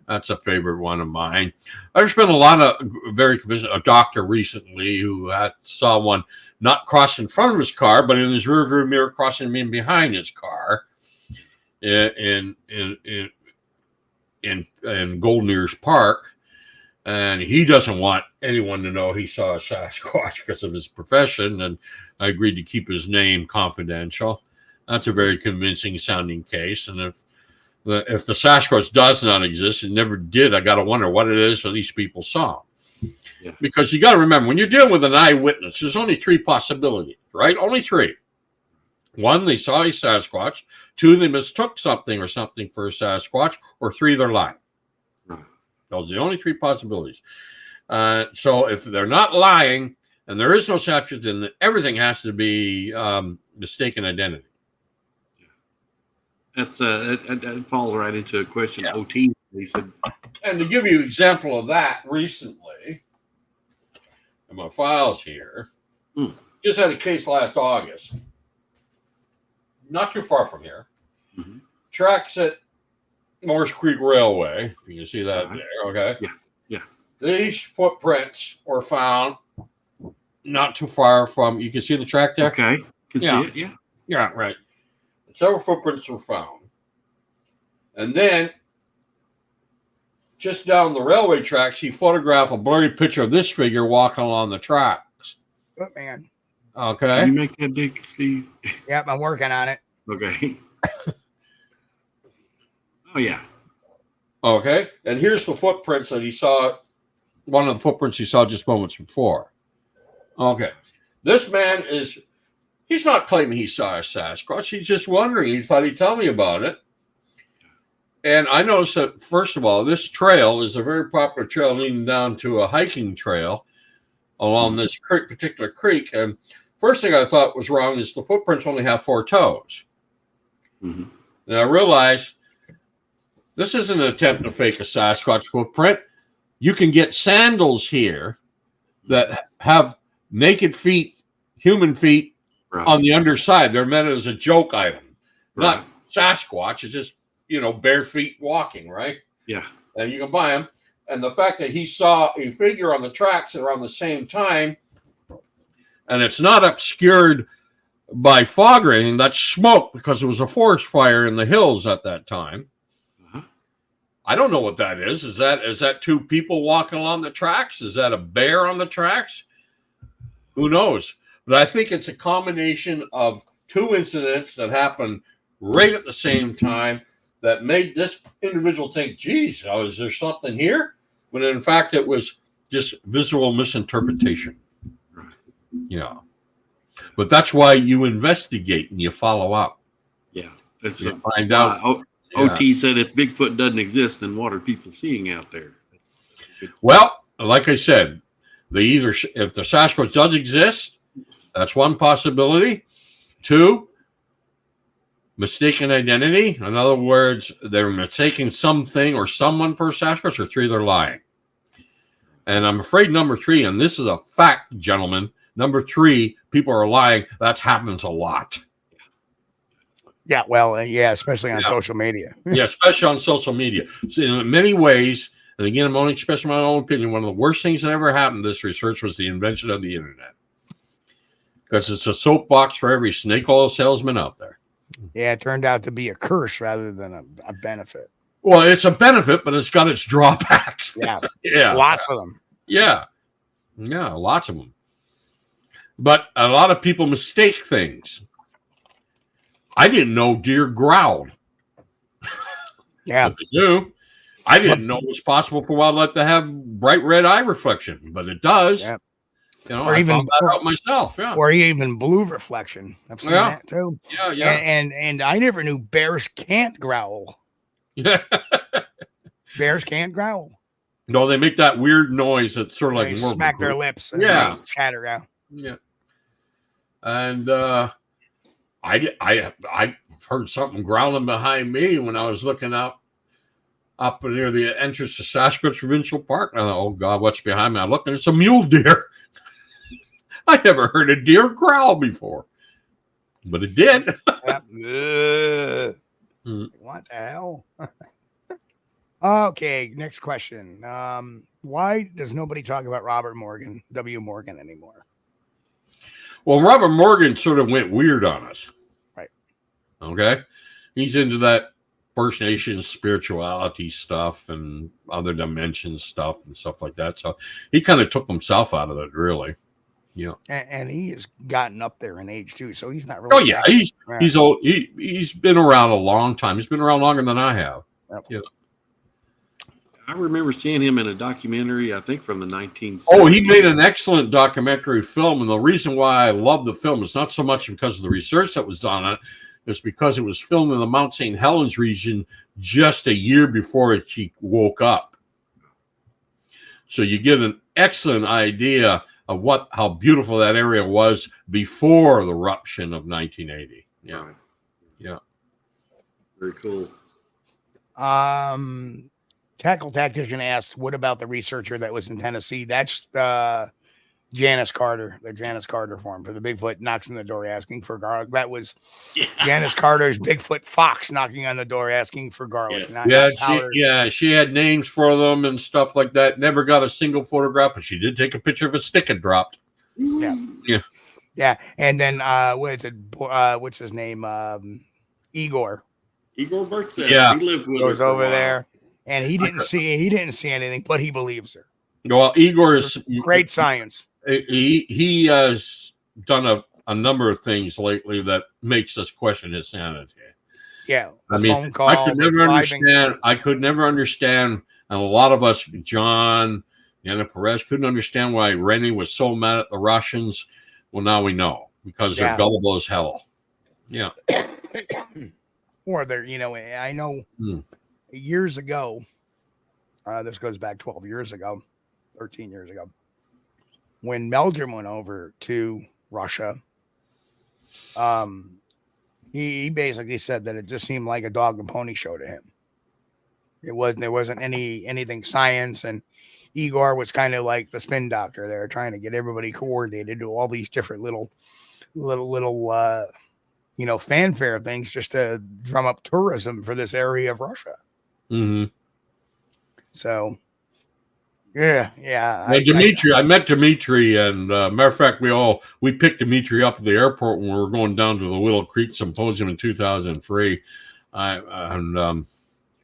That's a favorite one of mine. I've spent a lot of a doctor recently who saw one not cross in front of his car, but in his rearview mirror, crossing in behind his car in Golden Ears Park. And he doesn't want anyone to know he saw a Sasquatch because of his profession, and I agreed to keep his name confidential. That's a very convincing sounding case. And if the Sasquatch does not exist, it never did, I got to wonder what it is that these people saw. Yeah. Because you got to remember, when you're dealing with an eyewitness, there's only 3 possibilities, right? Only 3. 1, they saw a Sasquatch. 2, they mistook something or something for a Sasquatch. Or 3, they're lying. Those are the only 3 possibilities. So if they're not lying and there is no Sasquatch, then everything has to be mistaken identity. That's it falls right into a question. OT. He said, and to give you an example of that, recently, in my files here, just had a case last August, not too far from here. Tracks at Morris Creek Railway. You can see that there. Okay. Yeah. These footprints were found not too far from. You can see the track there. Okay. Can see it. Yeah. Yeah. Right. Several footprints were found, and then just down the railway tracks, he photographed a blurry picture of this figure walking along the tracks. Oh, man. Okay. Can you make that big, Steve? Yep, I'm working on it. Okay. Oh, yeah. Okay. And here's the footprints that he saw. One of the footprints he saw just moments before. Okay. This man he's not claiming he saw a Sasquatch. He's just wondering. He thought he'd tell me about it. And I noticed that, first of all, this trail is a very popular trail leading down to a hiking trail along this particular creek. And first thing I thought was wrong is the footprints only have 4 toes. And I realized this isn't an attempt to fake a Sasquatch footprint. You can get sandals here that have naked feet, human feet, on the underside. They're meant as a joke item, not Sasquatch. It's just, bare feet walking, right? Yeah. And you can buy them. And the fact that he saw a figure on the tracks around the same time, and it's not obscured by fog or anything, that's smoke because it was a forest fire in the hills at that time. I don't know what that is. Is that 2 people walking along the tracks? Is that a bear on the tracks? Who knows? But I think it's a combination of 2 incidents that happened right at the same time that made this individual think, geez, is there something here? When in fact, it was just visual misinterpretation. Yeah. But that's why you investigate and you follow up. Yeah. You find out. OT said if Bigfoot doesn't exist, then what are people seeing out there? Well, like I said, if the Sasquatch does exist, that's one possibility. 2, mistaken identity. In other words, they're mistaking something or someone for a Sasquatch. Or 3, they're lying. And I'm afraid number 3, and this is a fact, gentlemen, number 3, people are lying. That happens a lot. Yeah, well, especially on social media. Yeah, especially on social media. So in many ways, and again, I'm only expressing my own opinion, one of the worst things that ever happened to this research was the invention of the internet. Because it's a soapbox for every snake oil salesman out there. Yeah, it turned out to be a curse rather than a benefit. Well, it's a benefit, but it's got its drawbacks. Yeah. Yeah. Lots of them. Yeah. Yeah, lots of them. But a lot of people mistake things. I didn't know deer growled. Yeah. But they do. I didn't know it was possible for wildlife to have bright red eye reflection, but it does. Yeah. You know, Or I even found that out myself. Yeah. Or even blue reflection. I've seen that too. Yeah, yeah. And I never knew bears can't growl. Yeah. Bears can't growl. No, they make that weird noise that's sort of like they smack their lips. And yeah, chatter. Yeah. Yeah. And I heard something growling behind me when I was looking up near the entrance to Sasquatch Provincial Park. And I thought, oh God, what's behind me? I looked and it's a mule deer. I never heard a deer growl before, but it did. What the hell? Okay, next question. Why does nobody talk about Robert Morgan, W. Morgan, anymore? Well, Robert Morgan sort of went weird on us. Right. Okay. He's into that First Nations spirituality stuff and other dimension stuff and stuff like that. So he kind of took himself out of it, really. Yeah. And he has gotten up there in age too, so he's not really. Oh yeah, he's old. He's been around a long time. He's been around longer than I have. Yep. Yeah. I remember seeing him in a documentary, I think from the 1970s. Oh, he made an excellent documentary film, and the reason why I love the film is not so much because of the research that was done on it, it's because it was filmed in the Mount St. Helens region just a year before she woke up. So you get an excellent idea of how beautiful that area was before the eruption of 1980. Yeah. Right. Yeah. Very cool. Tackle Tactician asks, what about the researcher that was in Tennessee? That's Janice Carter, the Janice Carter form for the Bigfoot knocks on the door asking for garlic. That was Janice Carter's Bigfoot fox knocking on the door asking for garlic. Yes. She had names for them and stuff like that. Never got a single photograph, but she did take a picture of a stick and dropped. Yeah. And then what's his name? Igor Bertz. Yeah, he lived with goes her for over a while. there, and he didn't see anything, but he believes her. Well, Igor is great science. He has done a number of things lately that makes us question his sanity. Yeah, I mean, phone call, I could never understand, and a lot of us, John, Yana Perez, couldn't understand why Rennie was so mad at the Russians. Well, now we know because they're gullible as hell. Yeah. Or they're, I know years ago, this goes back 12 years ago, 13 years ago, when Meldrum went over to Russia, he basically said that it just seemed like a dog and pony show to him. There wasn't anything science, and Igor was kind of like the spin doctor there, trying to get everybody coordinated to all these different little fanfare things just to drum up tourism for this area of Russia. Mm-hmm. So, yeah. I met Dimitri, and matter of fact, we picked Dimitri up at the airport when we were going down to the Willow Creek Symposium in 2003.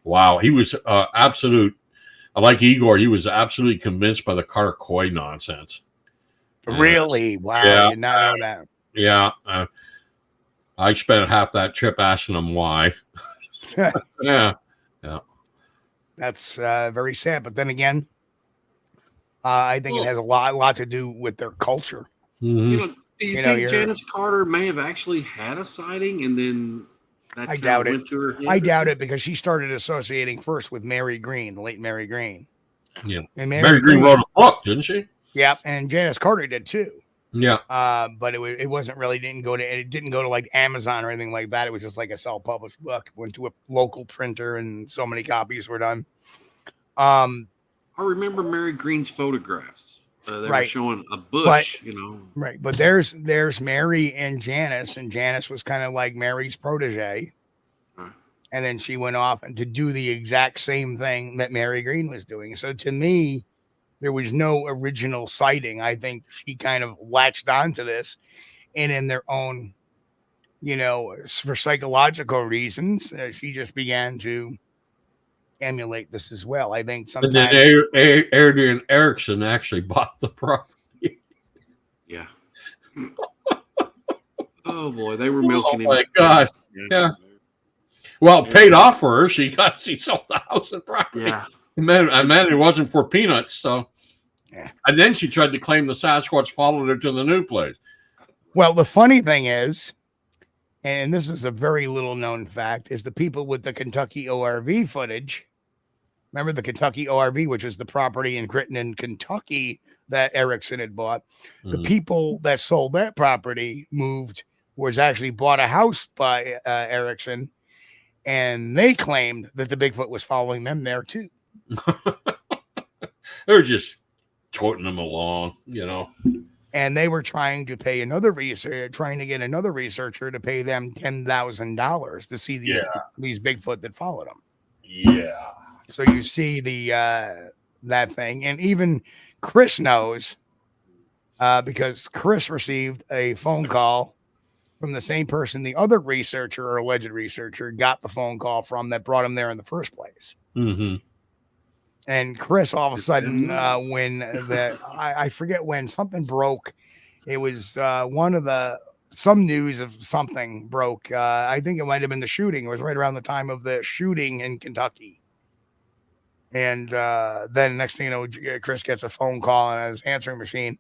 Wow, he was absolute. Like Igor, he was absolutely convinced by the Carter Coy nonsense. Really? Wow, I did not know that. Yeah. I spent half that trip asking him why. Yeah. That's very sad. But then again, I think it has a lot to do with their culture. Mm-hmm. Do you think Janice Carter may have actually had a sighting and then I doubt it. went to her head? I doubt it because she started associating first with Mary Green, the late Mary Green. Yeah. And Mary Green wrote a book, didn't she? Yeah, and Janice Carter did too. Yeah. But it wasn't really didn't go to like Amazon or anything like that. It was just like a self-published book. Went to a local printer and so many copies were done. I remember Mary Green's photographs. They were showing a bush, Right. But there's Mary and Janice was kind of like Mary's protege. And then she went off and to do the exact same thing that Mary Green was doing. So to me, there was no original sighting. I think she kind of latched onto this, and in their own, for psychological reasons, she just began to emulate this as well. I think sometimes. And then Adrian Erickson actually bought the property. Yeah. Oh boy, they were milking him. Oh my God. Yeah. Well, it paid off for her. She sold the house and property. Yeah. I mean, it wasn't for peanuts. So, Yeah. And then she tried to claim the Sasquatch followed her to the new place. Well, the funny thing is, and this is a very little known fact, is the people with the Kentucky ORV footage. Remember the Kentucky ORV, which is the property in Crittenden, Kentucky that Erickson had bought. The people that sold that property was actually bought a house by Erickson, and they claimed that the Bigfoot was following them there too. They're just toting them along, you know. And they were trying to pay another researcher to pay them $10,000 to see these Bigfoot that followed them. Yeah. So you see that thing, and even Chris knows because Chris received a phone call from the same person the other researcher or alleged researcher got the phone call from that brought him there in the first place. Mm-hmm. And Chris, all of a sudden, when I forget when something broke, it was some news of something broke. I think it might have been the shooting. It was right around the time of the shooting in Kentucky. And then next thing you know, Chris gets a phone call on his answering machine.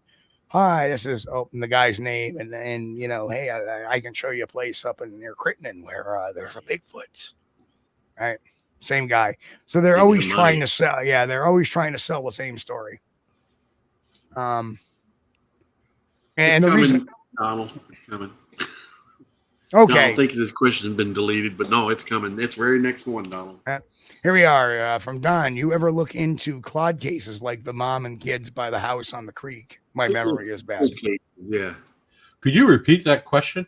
Hi, this is the guy's name. And you know, hey, I can show you a place up near Crittenden where there's a Bigfoot. All right. Same guy. So they're always trying to sell. Yeah, they're always trying to sell the same story. And the reason, Donald, it's coming. Okay. I don't think this question has been deleted, but no, it's coming. It's very next one, Donald. Here we are from Don. You ever look into clod cases like the mom and kids by the house on the creek? My memory is bad. Yeah. Could you repeat that question?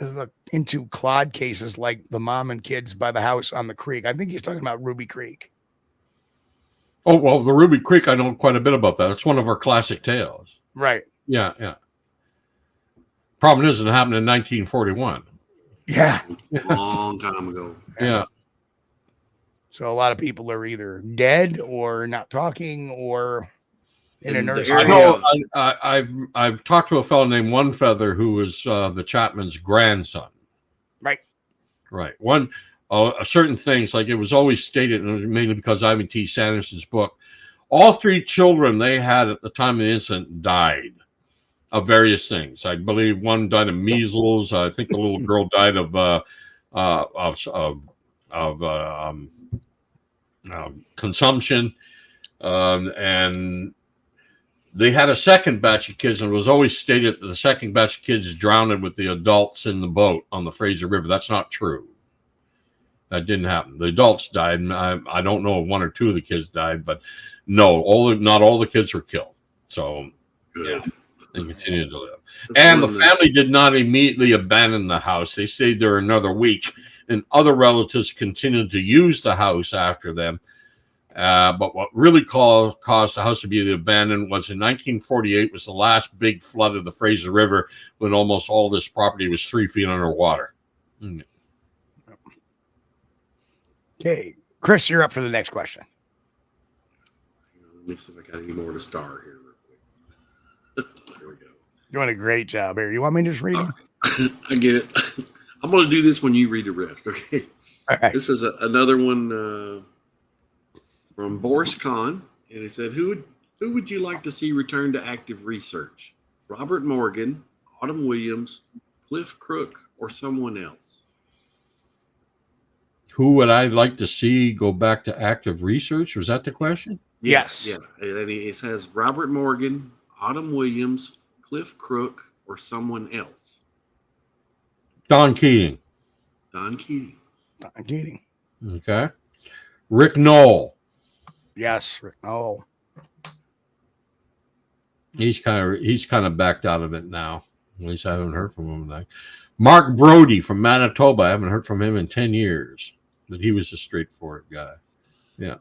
Look into clod cases like the mom and kids by the house on the creek. I think he's talking about Ruby Creek. Oh, well, the Ruby Creek, I know quite a bit about that. It's one of our classic tales. Right. Yeah, yeah. Problem is, it happened in 1941. Yeah. A long time ago. Yeah. So a lot of people are either dead or not talking or in a nursing I home. know. I've talked to a fellow named One Feather who was the Chapman's grandson. Right. Right. Certain things, like it was always stated, and it was mainly because Ivan T. Sanderson's book, all three children they had at the time of the incident died of various things. I believe one died of measles. I think the little girl died of consumption. And they had a second batch of kids, and it was always stated that the second batch of kids drowned with the adults in the boat on the Fraser River. That's not true. That didn't happen. The adults died, and I don't know if one or two of the kids died, but no, not all the kids were killed. So, Good. Yeah, they continued to live. And the family did not immediately abandon the house. They stayed there another week, and other relatives continued to use the house after them. But what really caused the house to be abandoned was in 1948 was the last big flood of the Fraser River, when almost all this property was 3 feet underwater. Okay. Chris, you're up for the next question. Let me see if I got any more to star here real quick. There we go. You're doing a great job here. You want me to just read them? I get it. I'm going to do this when you read the rest, okay? All right. This is another one from Boris Kahn, and he said, who would you like to see return to active research? Robert Morgan, Autumn Williams, Cliff Crook, or someone else? Who would I like to see go back to active research? Was that the question? Yes. Yeah. And it says Robert Morgan, Autumn Williams, Cliff Crook, or someone else. Don Keating. Don Keating. Don Keating. Okay. Rick Knoll. Yes, Rick Knoll. He's kind of backed out of it now. At least I haven't heard from him. Mark Brody from Manitoba. I haven't heard from him in 10 years. But he was a straightforward guy. Yeah.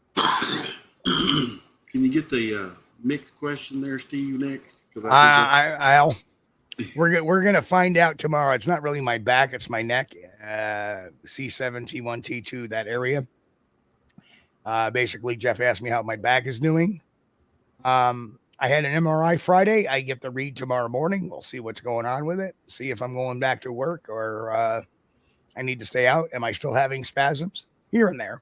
Can you get the mixed question there, Steve, next? We're gonna find out tomorrow. It's not really my back; it's my neck. C7, T1, T2, that area. Basically, Jeff asked me how my back is doing. I had an MRI Friday. I get the read tomorrow morning. We'll see what's going on with it. See if I'm going back to work or I need to stay out. Am I still having spasms? Here and there.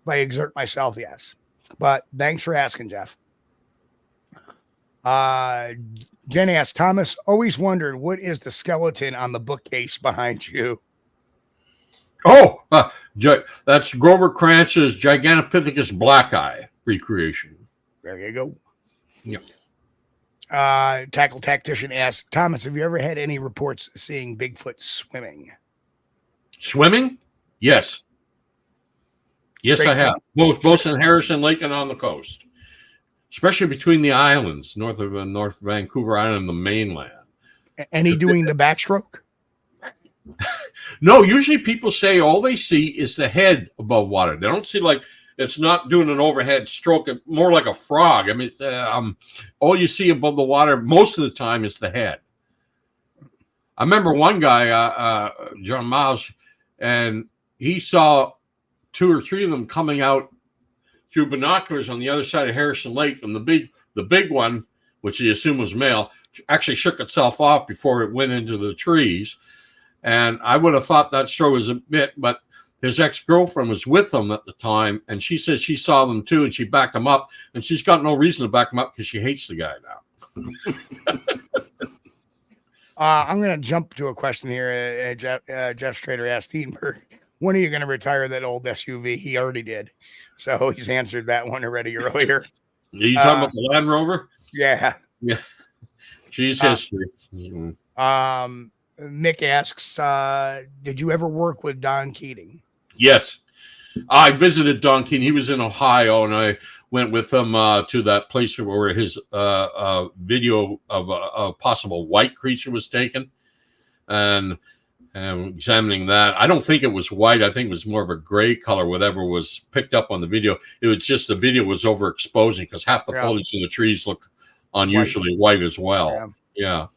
If I exert myself, yes. But thanks for asking, Jeff. Jen asked, Thomas, always wondered, what is the skeleton on the bookcase behind you? Oh, that's Grover Cranch's Gigantopithecus black eye recreation. There you go. Yep. Tackle Tactician asked, Thomas, have you ever had any reports seeing Bigfoot swimming? Swimming? Yes. Yes, Great I have. Both in Harrison Lake and on the coast, especially between the islands, north Vancouver Island and the mainland. Any doing the backstroke? No, usually people say all they see is the head above water. They don't see it's not doing an overhead stroke, more like a frog. I mean, all you see above the water most of the time is the head. I remember one guy, John Miles, and he saw 2 or 3 of them coming out through binoculars on the other side of Harrison Lake, and the big one, which he assumed was male, actually shook itself off before it went into the trees. And I would have thought that story was a bit, but his ex-girlfriend was with him at the time, and she says she saw them too, and she backed him up, and she's got no reason to back him up because she hates the guy now. I'm going to jump to a question here. Jeff Strader asked Steenburg, when are you going to retire that old SUV? He already did. So he's answered that one already earlier. Are you talking about the Land Rover? Yeah. Yeah. She's history. Nick asks, did you ever work with Don Keating? Yes. I visited Don Keating. He was in Ohio, and I went with him to that place where his video of a possible white creature was taken, and examining that. I don't think it was white. I think it was more of a gray color, whatever was picked up on the video. It was just the video was overexposing because half the foliage in the trees look unusually white as well. Yeah.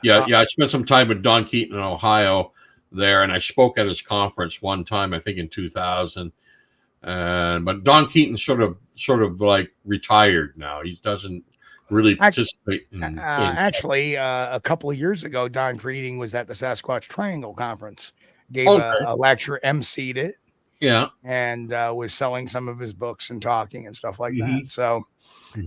I spent some time with Don Keating in Ohio there, and I spoke at his conference one time, I think in 2000. But Don Keating sort of like retired now. He doesn't really participate in actually, a couple of years ago, Don Keating was at the Sasquatch Triangle Conference, gave a lecture, emceed it. Yeah. And was selling some of his books and talking and stuff like that. So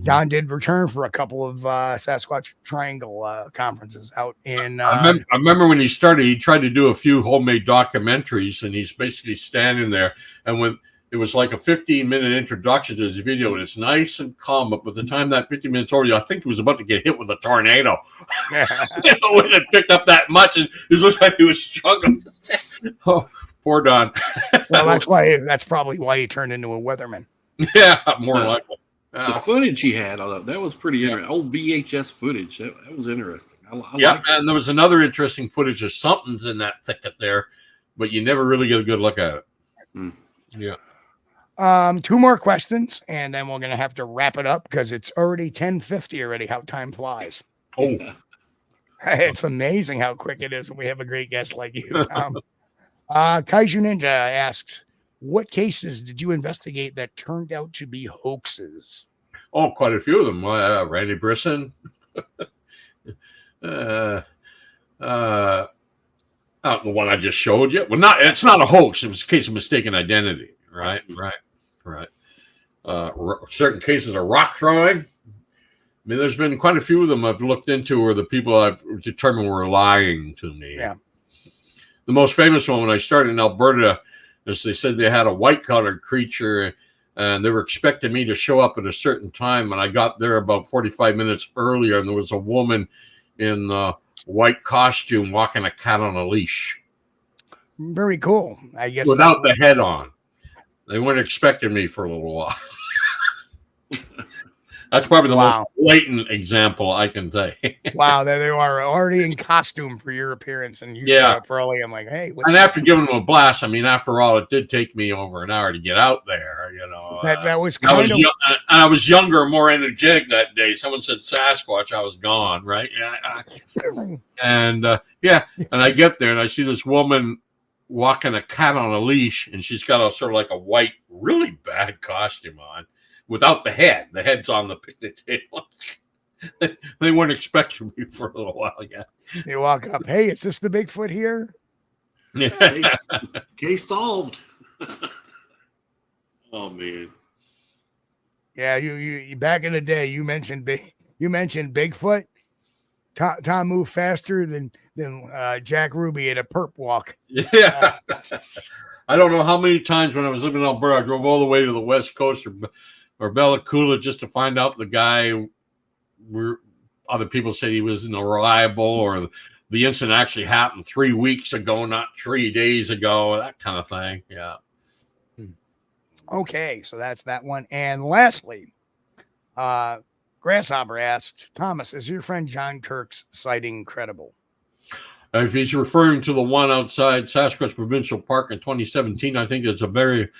Don did return for a couple of Sasquatch Triangle conferences out in. I remember when he started, he tried to do a few homemade documentaries, and he's basically standing there. And when it was like a 15-minute introduction to his video, and it's nice and calm. But by the time that 15 minutes over, I think he was about to get hit with a tornado. When it picked up that much, and it looked like he was struggling. Oh, poor Don. Well, that's probably why he turned into a weatherman. Yeah, more likely. The footage he had, that was pretty interesting. Old VHS footage. That was interesting. And there was another interesting footage of something's in that thicket there, but you never really get a good look at it. Yeah. 2 more questions, and then we're going to have to wrap it up because it's already 10:50 already. How time flies. Oh, it's amazing how quick it is when we have a great guest like you, Tom. Kaiju Ninja asks, what cases did you investigate that turned out to be hoaxes? Oh, quite a few of them. Randy Brisson. The one I just showed you. Well, it's not a hoax. It was a case of mistaken identity. Right. Certain cases of rock throwing. I mean, there's been quite a few of them I've looked into where the people I've determined were lying to me. Yeah. The most famous one when I started in Alberta is they said they had a white-colored creature, and they were expecting me to show up at a certain time, and I got there about 45 minutes earlier, and there was a woman in a white costume walking a cat on a leash. Very cool. I guess without the head on. They weren't expecting me for a little while. That's probably the most blatant example I can say. Wow, there they are already in costume for your appearance, and you showed up early. I'm like, hey. And after giving them a blast, I mean, after all, it did take me over an hour to get out there. You know, that was kind of. I was younger, and more energetic that day. Someone said Sasquatch, I was gone, right? And I get there, and I see this woman walking a cat on a leash, and she's got a sort of like a white, really bad costume on. Without the head. The head's on the picnic table. They weren't expecting me for a little while yet. They walk up, hey, is this the Bigfoot here? Case solved. Oh man. Yeah, you back in the day, you mentioned Bigfoot. Tom moved faster than Jack Ruby at a perp walk. Yeah. I don't know how many times when I was living in Alberta, I drove all the way to the West Coast or Bella Coola just to find out the guy. Other people said he was unreliable, or the incident actually happened 3 weeks ago, not 3 days ago, that kind of thing. Yeah. Okay, so that's that one. And lastly, Grasshopper asked, Thomas, is your friend John Kirk's sighting credible? If he's referring to the one outside Sasquatch Provincial Park in 2017, I think it's a very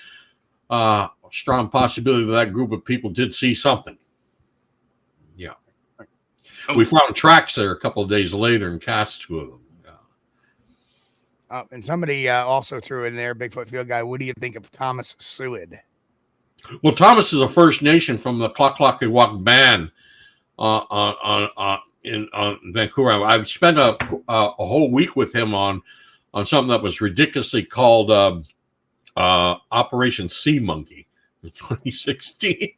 strong possibility that group of people did see something. Yeah. We found tracks there a couple of days later and cast 2 of them. And somebody also threw in there, Bigfoot Field Guy, what do you think of Thomas Seward? Well, Thomas is a First Nation from the Klok-Klok-Ewok band in Vancouver. I've spent a whole week with him on something that was ridiculously called Operation Sea Monkey in 2016.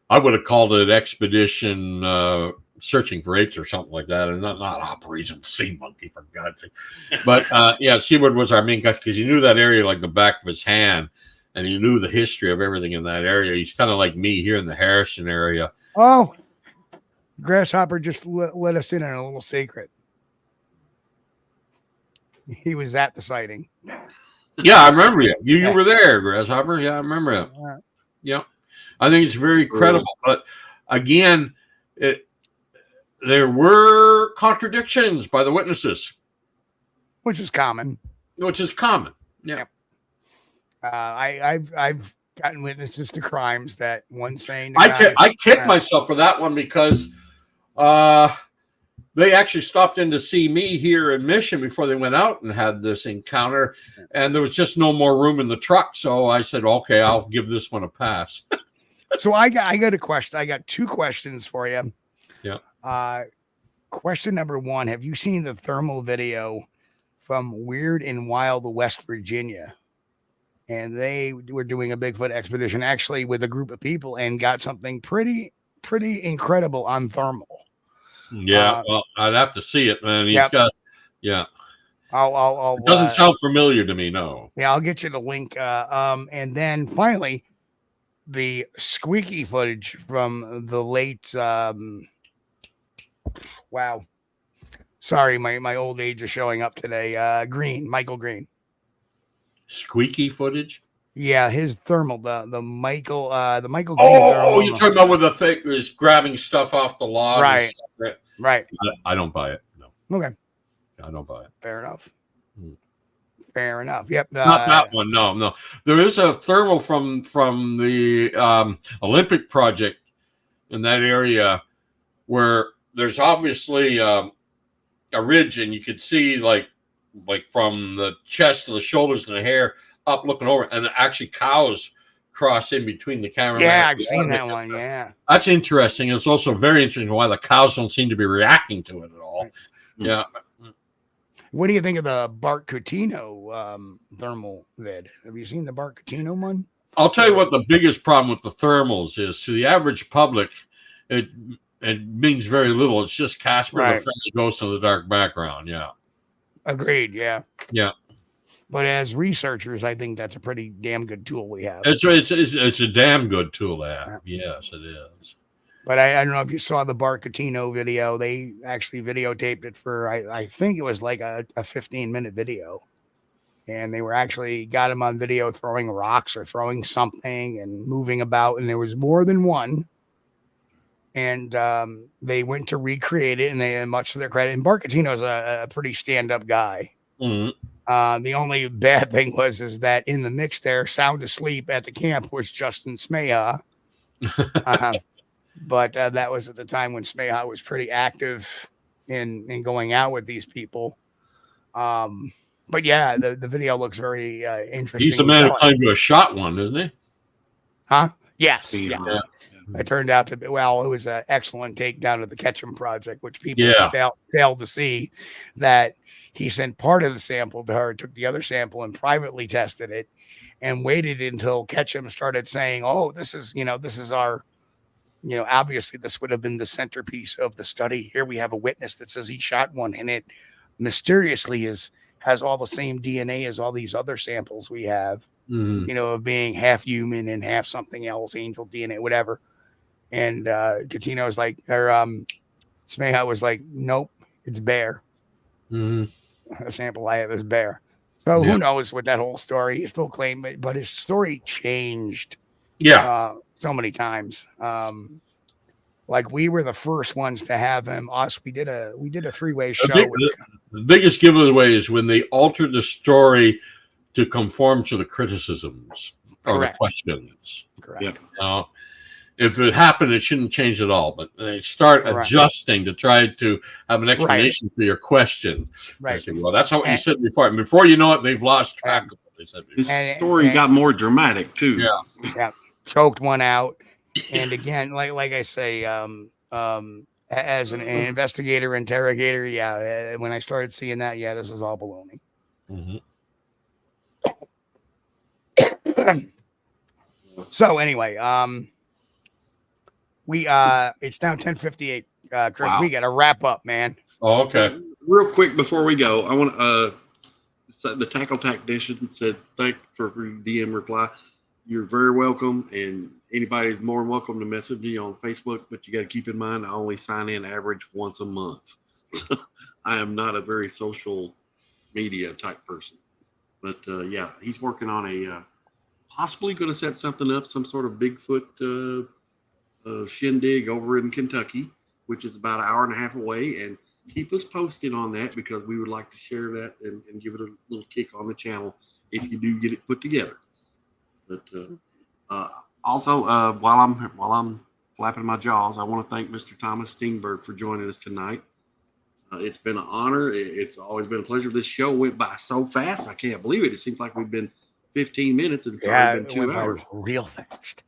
I would have called it Expedition Searching for Apes or something like that, and not Operation Sea Monkey, for God's sake. But yeah, Seward was our main guy because he knew that area like the back of his hand, and he knew the history of everything in that area. He's kind of like me here in the Harrison area. Oh, Grasshopper just let us in on a little secret. He was at the sighting. Yeah, I remember you. You were there, Grasshopper. Yeah, I remember it. Yeah, I think it's very credible. But again, there were contradictions by the witnesses, which is common. Yeah. I've gotten witnesses to crimes that one saying I kicked myself for that one because they actually stopped in to see me here in Mission before they went out and had this encounter, and there was just no more room in the truck. So I said, okay, I'll give this one a pass. So I got a question. I got 2 questions for you. Yeah. Question number 1, have you seen the thermal video from Weird and Wild, West Virginia? And they were doing a Bigfoot expedition actually with a group of people and got something pretty incredible on thermal. Yeah, well, I'd have to see it, man. He's got, yeah. I'll it doesn't sound familiar to me, no. Yeah, I'll get you the link. And then finally, the squeaky footage from the late. Wow, sorry, my old age is showing up today. Michael Green. Squeaky footage. Yeah, his thermal, the Michael Green. Oh, you're talking about where the thing is grabbing stuff off the log, right? Right. I don't buy it. No. Okay. I don't buy it. Fair enough. Fair enough. Yep. Not that one. No. There is a thermal from the Olympic project in that area where there's obviously a ridge, and you could see like from the chest to the shoulders and the hair up looking over, and actually cows cross in between the camera. Yeah, I've seen that one. Yeah, that's interesting. It's also very interesting why the cows don't seem to be reacting to it at all. Right. Yeah. What do you think of the Bart Coutinho thermal vid? Have you seen the Bart Coutinho one? I'll tell you what the biggest problem with the thermals is. To the average public, it means very little. It's just Casper the friendly ghost in the dark background. Yeah. Agreed. Yeah. Yeah. But as researchers, I think that's a pretty damn good tool we have. It's a damn good tool to have. Yes, it is. But I don't know if you saw the Bart Coutinho video. They actually videotaped it for, I think it was like a 15-minute video. And they were actually got him on video throwing rocks or throwing something and moving about. And there was more than one. And they went to recreate it, and they, much to their credit, and Bart Coutinho's a pretty stand-up guy. Mm-hmm. The only bad thing is that in the mix there, sound asleep at the camp was Justin Smeha. But that was at the time when Smeha was pretty active in going out with these people. But yeah, the video looks very interesting. He's the man who claimed to have shot one, isn't he? Huh? Yes. Yeah. It turned out to be, well, it was an excellent takedown of the Ketchum Project, which people failed to see, that he sent part of the sample to her, took the other sample and privately tested it, and waited until Ketchum started saying, oh, this is our, obviously this would have been the centerpiece of the study. Here we have a witness that says he shot one, and it mysteriously has all the same DNA as all these other samples we have, of being half human and half something else, angel DNA, whatever. And Catino was like, Smeha was like, nope, it's bear. The sample I have is bear. So who knows what that whole story, he still claimed it, but his story changed so many times. Like we were the first ones to have him. We did a 3-way show. The biggest giveaway is when they altered the story to conform to the criticisms or the questions. Correct. If it happened, it shouldn't change at all. But they start adjusting to try to have an explanation for your question. Right. Say, well, that's not what you said before. And before you know it, they've lost track of what they said before. His story got more dramatic too. Yeah. Choked one out. And again, like I say, as an investigator, interrogator, when I started seeing that, this is all baloney. So anyway, it's now 10:58. Chris, we got to wrap up, man. Oh, okay. Real quick before we go, I want the tackle tactician said thank for DM reply. You're very welcome, and anybody's more than welcome to message me on Facebook. But you got to keep in mind, I only sign in average once a month. So I am not a very social media type person. But he's working on a possibly going to set something up, some sort of Bigfoot shindig over in Kentucky, which is about an hour and a half away. And keep us posted on that, because we would like to share that and give it a little kick on the channel if you do get it put together. But also, while I'm flapping my jaws, I want to thank Mr. Thomas Steenburg for joining us tonight. It's been an honor. It's always been a pleasure. This show went by so fast. I can't believe it. It seems like we've been 15 minutes and it's already been 2 hours. Real fast.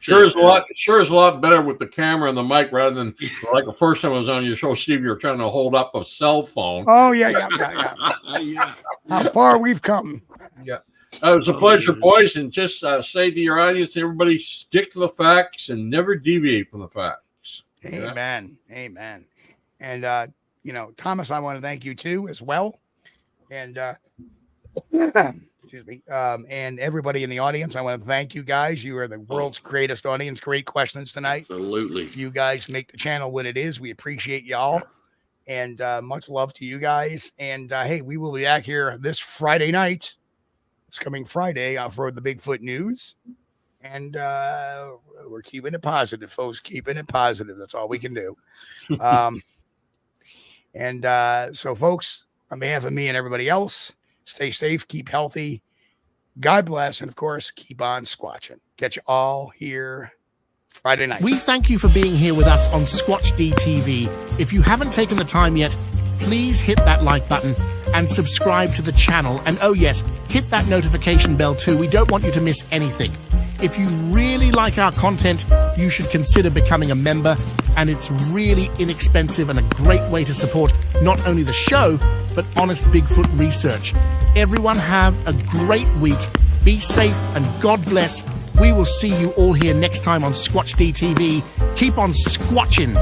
Sure is a lot better with the camera and the mic rather than like the first time I was on your show, Steve, you were trying to hold up a cell phone. Oh, yeah. How far we've come. Yeah. It was a pleasure, boys, and just say to your audience, everybody, stick to the facts and never deviate from the facts. Amen. And, Thomas, I want to thank you, too, as well. And, excuse me, and everybody in the audience, I want to thank you guys. You are the world's greatest audience. Great questions tonight. Absolutely. You guys make the channel what it is. We appreciate y'all. And much love to you guys. And, hey, we will be back here this Friday night. It's coming Friday for the Bigfoot news. And we're keeping it positive, folks. Keeping it positive. That's all we can do. So, folks, on behalf of me and everybody else, stay safe, keep healthy. God bless. And, of course, keep on squatching. Catch you all here Friday night. We thank you for being here with us on Squatch-D TV. If you haven't taken the time yet, please hit that like button and subscribe to the channel. And oh yes, hit that notification bell too. We don't want you to miss anything. If you really like our content, you should consider becoming a member. And it's really inexpensive and a great way to support not only the show, but honest Bigfoot research. Everyone have a great week. Be safe and God bless. We will see you all here next time on Squatch-D TV. Keep on squatching.